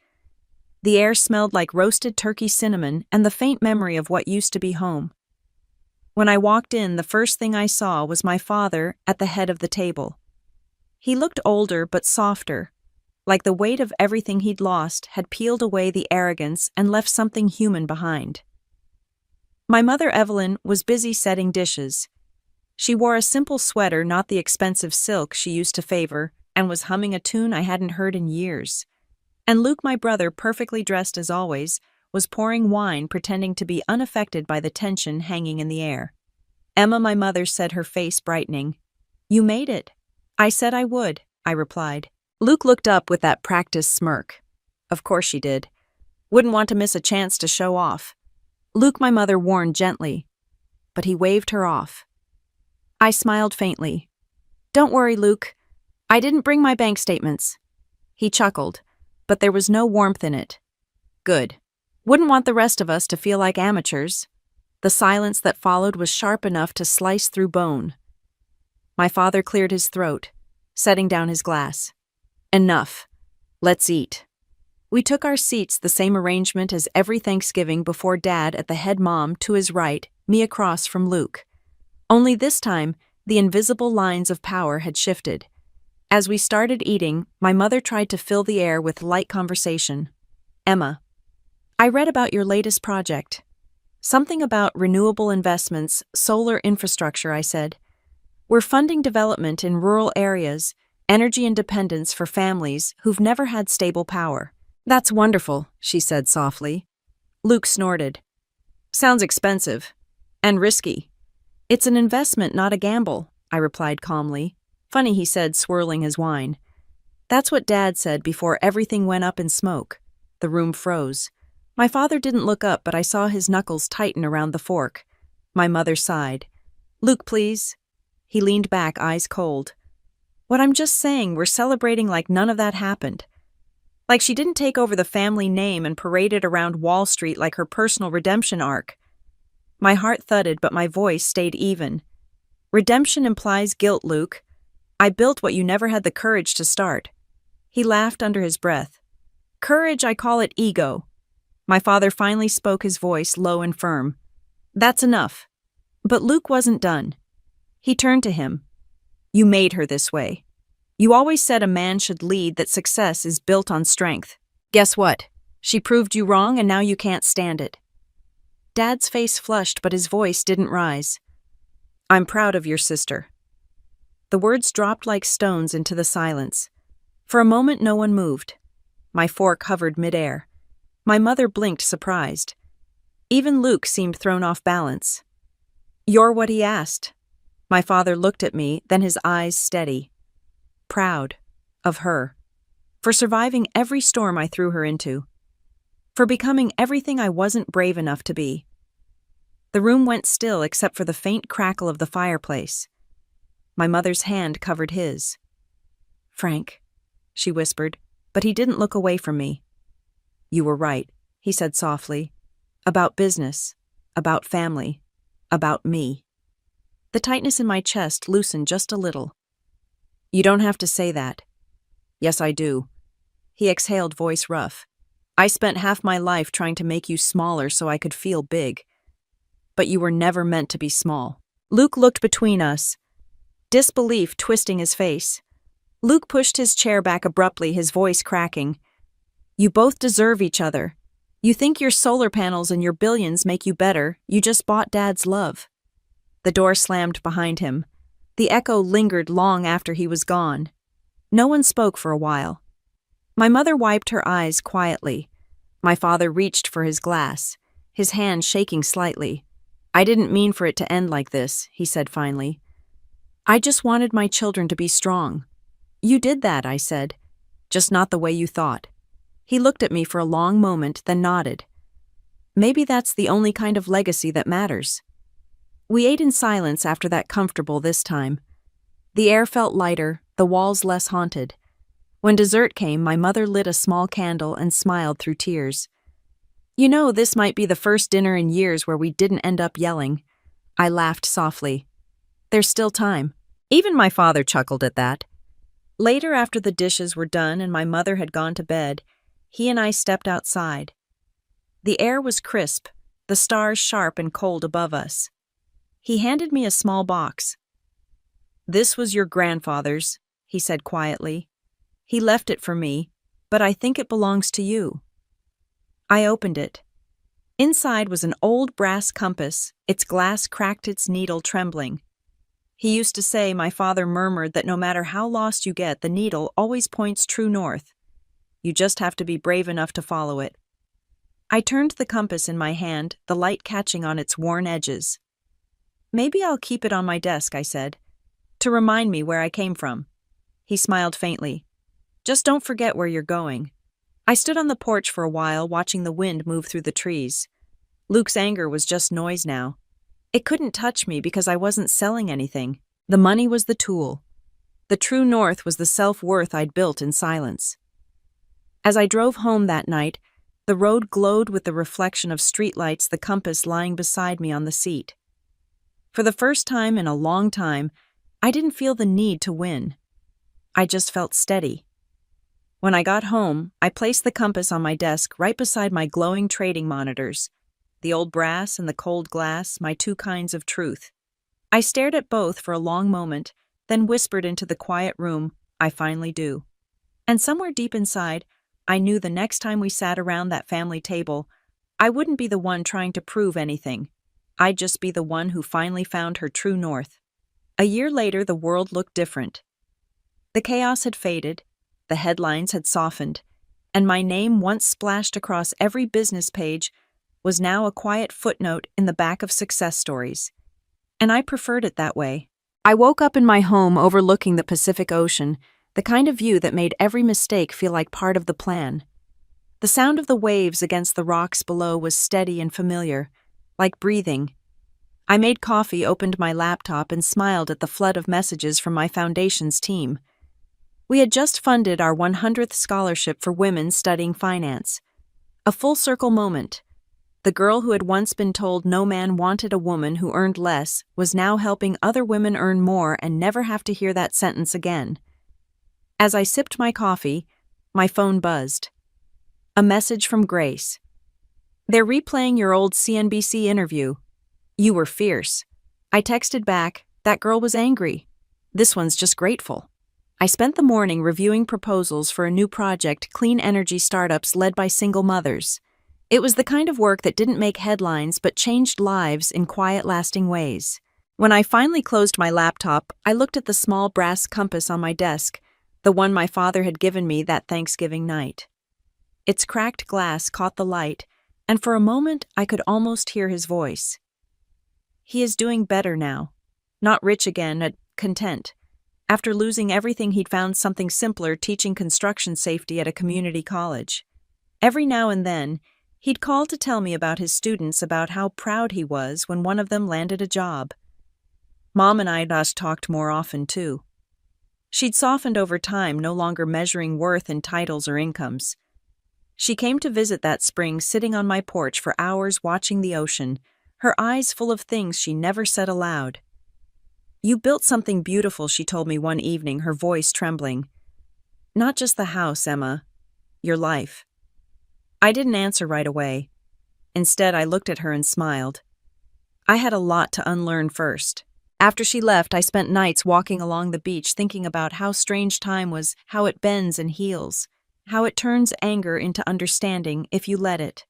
Speaker 1: The air smelled like roasted turkey cinnamon and the faint memory of what used to be home. When I walked in, the first thing I saw was my father at the head of the table. He looked older but softer, like the weight of everything he'd lost had peeled away the arrogance and left something human behind. My mother, Evelyn, was busy setting dishes. She wore a simple sweater, not the expensive silk she used to favor, and was humming a tune I hadn't heard in years. And Luke, my brother, perfectly dressed as always, was pouring wine, pretending to be unaffected by the tension hanging in the air. "Emma," my mother said, her face brightening. "You made it." "I said I would," I replied. Luke looked up with that practiced smirk. "Of course she did. Wouldn't want to miss a chance to show off." Luke, my mother warned gently, but he waved her off. I smiled faintly. "Don't worry, Luke. I didn't bring my bank statements." He chuckled, but there was no warmth in it. "Good. Wouldn't want the rest of us to feel like amateurs." The silence that followed was sharp enough to slice through bone. My father cleared his throat, setting down his glass. "Enough. Let's eat." We took our seats, the same arrangement as every Thanksgiving, before Dad at the head, Mom to his right, me across from Luke. Only this time, the invisible lines of power had shifted. As we started eating, my mother tried to fill the air with light conversation. Emma, I read about your latest project. Something about renewable investments, solar infrastructure, I said. We're funding development in rural areas, energy independence for families who've never had stable power. That's wonderful, she said softly. Luke snorted. Sounds expensive. And risky. It's an investment, not a gamble, I replied calmly. Funny, he said, swirling his wine. That's what Dad said before everything went up in smoke. The room froze. My father didn't look up, but I saw his knuckles tighten around the fork. My mother sighed. Luke, please. He leaned back, eyes cold. What I'm just saying, we're celebrating like none of that happened. Like she didn't take over the family name and parade it around Wall Street like her personal redemption arc. My heart thudded, but my voice stayed even. Redemption implies guilt, Luke. I built what you never had the courage to start. He laughed under his breath. Courage, I call it ego. My father finally spoke, his voice low and firm. That's enough. But Luke wasn't done. He turned to him. You made her this way. You always said a man should lead, that success is built on strength. Guess what? She proved you wrong, and now you can't stand it. Dad's face flushed, but his voice didn't rise. I'm proud of your sister. The words dropped like stones into the silence. For a moment no one moved. My fork hovered midair. My mother blinked, surprised. Even Luke seemed thrown off balance. You're what he asked. My father looked at me, then his eyes steady. Proud. Of her. For surviving every storm I threw her into. For becoming everything I wasn't brave enough to be. The room went still except for the faint crackle of the fireplace. My mother's hand covered his. Frank, she whispered, but he didn't look away from me. You were right, he said softly. About business, about family, about me. The tightness in my chest loosened just a little. You don't have to say that. Yes, I do. He exhaled, voice rough. I spent half my life trying to make you smaller so I could feel big. But you were never meant to be small. Luke looked between us, disbelief twisting his face. Luke pushed his chair back abruptly, his voice cracking. You both deserve each other. You think your solar panels and your billions make you better. You just bought Dad's love. The door slammed behind him. The echo lingered long after he was gone. No one spoke for a while. My mother wiped her eyes quietly. My father reached for his glass, his hand shaking slightly. I didn't mean for it to end like this, he said finally. I just wanted my children to be strong. You did that, I said. Just not the way you thought. He looked at me for a long moment, then nodded. Maybe that's the only kind of legacy that matters. We ate in silence after that, comfortable this time. The air felt lighter, the walls less haunted. When dessert came, my mother lit a small candle and smiled through tears. You know, this might be the first dinner in years where we didn't end up yelling. I laughed softly. There's still time. Even my father chuckled at that. Later, after the dishes were done and my mother had gone to bed, he and I stepped outside. The air was crisp, the stars sharp and cold above us. He handed me a small box. This was your grandfather's, he said quietly. He left it for me, but I think it belongs to you. I opened it. Inside was an old brass compass, its glass cracked, its needle trembling. He used to say, my father murmured, that no matter how lost you get, the needle always points true north. You just have to be brave enough to follow it. I turned the compass in my hand, the light catching on its worn edges. Maybe I'll keep it on my desk, I said, to remind me where I came from. He smiled faintly. Just don't forget where you're going. I stood on the porch for a while, watching the wind move through the trees. Luke's anger was just noise now. It couldn't touch me because I wasn't selling anything. The money was the tool. The true north was the self-worth I'd built in silence. As I drove home that night, the road glowed with the reflection of streetlights, the compass lying beside me on the seat. For the first time in a long time, I didn't feel the need to win. I just felt steady. When I got home, I placed the compass on my desk right beside my glowing trading monitors. the old brass and the cold glass, my two kinds of truth. I stared at both for a long moment, then whispered into the quiet room, "I finally do." And somewhere deep inside, I knew the next time we sat around that family table, I wouldn't be the one trying to prove anything. I'd just be the one who finally found her true north. A year later, the world looked different. The chaos had faded, the headlines had softened, and my name, once splashed across every business page, was now a quiet footnote in the back of success stories. And I preferred it that way. I woke up in my home overlooking the Pacific Ocean, the kind of view that made every mistake feel like part of the plan. The sound of the waves against the rocks below was steady and familiar, like breathing. I made coffee, opened my laptop, and smiled at the flood of messages from my foundation's team. We had just funded our 100th scholarship for women studying finance. A full-circle moment. The girl who had once been told no man wanted a woman who earned less was now helping other women earn more and never have to hear that sentence again. As I sipped my coffee, my phone buzzed. A message from Grace. "They're replaying your old CNBC interview. You were fierce." I texted back, "That girl was angry. This one's just grateful." I spent the morning reviewing proposals for a new project, clean energy startups led by single mothers. It was the kind of work that didn't make headlines but changed lives in quiet, lasting ways. When I finally closed my laptop, I looked at the small brass compass on my desk, the one my father had given me that Thanksgiving night. Its cracked glass caught the light, and for a moment I could almost hear his voice. He is doing better now. Not rich again, content. After losing everything, he'd found something simpler, teaching construction safety at a community college. Every now and then, he'd call to tell me about his students, about how proud he was when one of them landed a job. Mom and I talked more often, too. She'd softened over time, no longer measuring worth in titles or incomes. She came to visit that spring, sitting on my porch for hours watching the ocean, her eyes full of things she never said aloud. "You built something beautiful," she told me one evening, her voice trembling. "Not just the house, Emma. Your life." I didn't answer right away. Instead, I looked at her and smiled. I had a lot to unlearn first. After she left, I spent nights walking along the beach thinking about how strange time was, how it bends and heals, how it turns anger into understanding if you let it.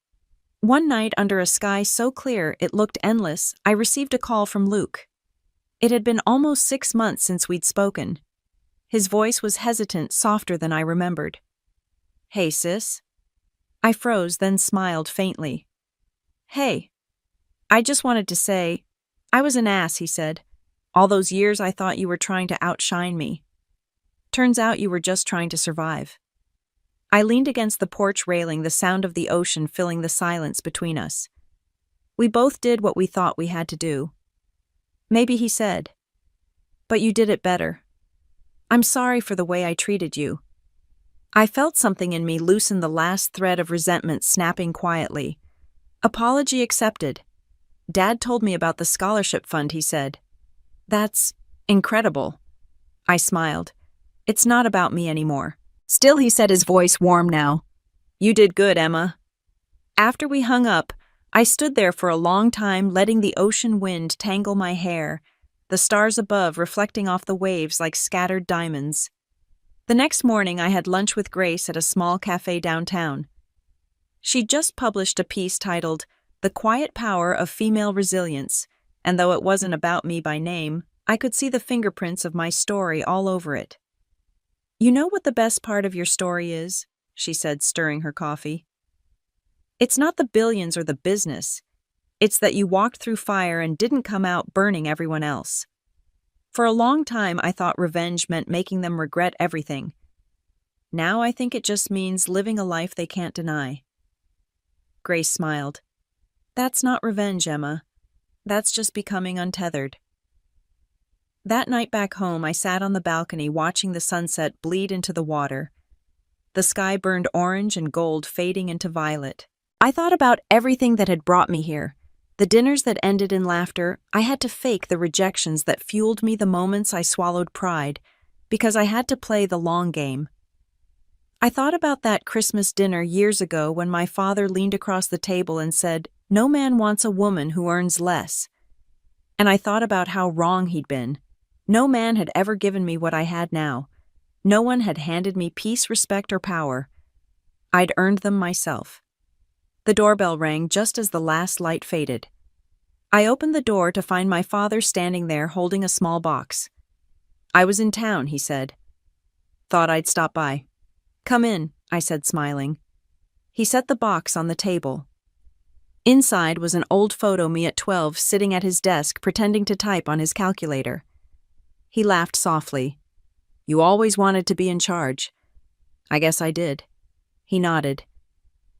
Speaker 1: One night, under a sky so clear it looked endless, I received a call from Luke. It had been almost 6 months since we'd spoken. His voice was hesitant, softer than I remembered. "Hey, sis." I froze, then smiled faintly. "Hey. I just wanted to say, I was an ass," he said. "All those years I thought you were trying to outshine me. Turns out you were just trying to survive." I leaned against the porch railing, the sound of the ocean filling the silence between us. We both did what we thought we had to do. Maybe he said, "But you did it better. I'm sorry for the way I treated you." I felt something in me loosen, the last thread of resentment snapping quietly. "Apology accepted. Dad told me about the scholarship fund," he said. "That's incredible." I smiled. "It's not about me anymore." "Still," he said, his voice warm now. "You did good, Emma." After we hung up, I stood there for a long time, letting the ocean wind tangle my hair, the stars above reflecting off the waves like scattered diamonds. The next morning, I had lunch with Grace at a small cafe downtown. She'd just published a piece titled, "The Quiet Power of Female Resilience," and though it wasn't about me by name, I could see the fingerprints of my story all over it. "You know what the best part of your story is?" she said, stirring her coffee. "It's not the billions or the business. It's that you walked through fire and didn't come out burning everyone else. For a long time, I thought revenge meant making them regret everything. Now I think it just means living a life they can't deny." Grace smiled. "That's not revenge, Emma. That's just becoming untethered." That night back home, I sat on the balcony watching the sunset bleed into the water. The sky burned orange and gold, fading into violet. I thought about everything that had brought me here. The dinners that ended in laughter. I had to fake the rejections that fueled me, the moments I swallowed pride, because I had to play the long game. I thought about that Christmas dinner years ago when my father leaned across the table and said, No man wants a woman who earns less. And I thought about how wrong he'd been. No man had ever given me what I had now. No one had handed me peace, respect, or power. I'd earned them myself. The doorbell rang just as the last light faded. I opened the door to find my father standing there holding a small box. "I was in town," he said. "Thought I'd stop by." "Come in," I said, smiling. He set the box on the table. Inside was an old photo me at 12 sitting at his desk pretending to type on his calculator. He laughed softly. "You always wanted to be in charge." "I guess I did." He nodded.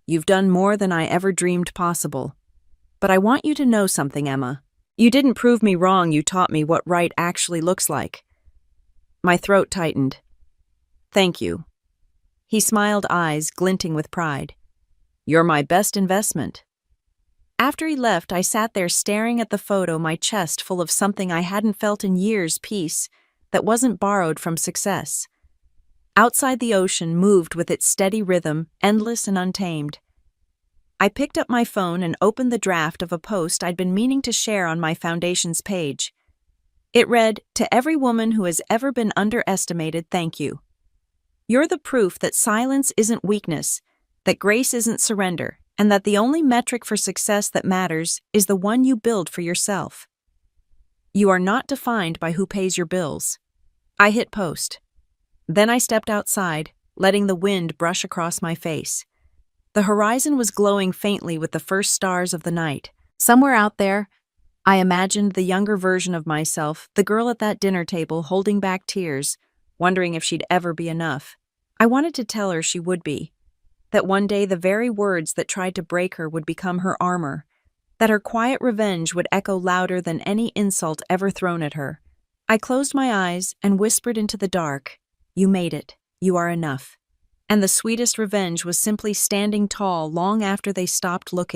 Speaker 1: "You've done more than I ever dreamed possible. But I want you to know something, Emma. You didn't prove me wrong, you taught me what right actually looks like." My throat tightened. "Thank you." He smiled, eyes glinting with pride. "You're my best investment." After he left, I sat there staring at the photo, my chest full of something I hadn't felt in years, peace that wasn't borrowed from success. Outside, the ocean moved with its steady rhythm, endless and untamed. I picked up my phone and opened the draft of a post I'd been meaning to share on my foundation's page. It read, "To every woman who has ever been underestimated, thank you. You're the proof that silence isn't weakness, that grace isn't surrender, and that the only metric for success that matters is the one you build for yourself. You are not defined by who pays your bills." I hit post. Then I stepped outside, letting the wind brush across my face. The horizon was glowing faintly with the first stars of the night. Somewhere out there, I imagined the younger version of myself, the girl at that dinner table holding back tears, wondering if she'd ever be enough. I wanted to tell her she would be, that one day the very words that tried to break her would become her armor, that her quiet revenge would echo louder than any insult ever thrown at her. I closed my eyes and whispered into the dark, "You made it. You are enough." And the sweetest revenge was simply standing tall long after they stopped looking.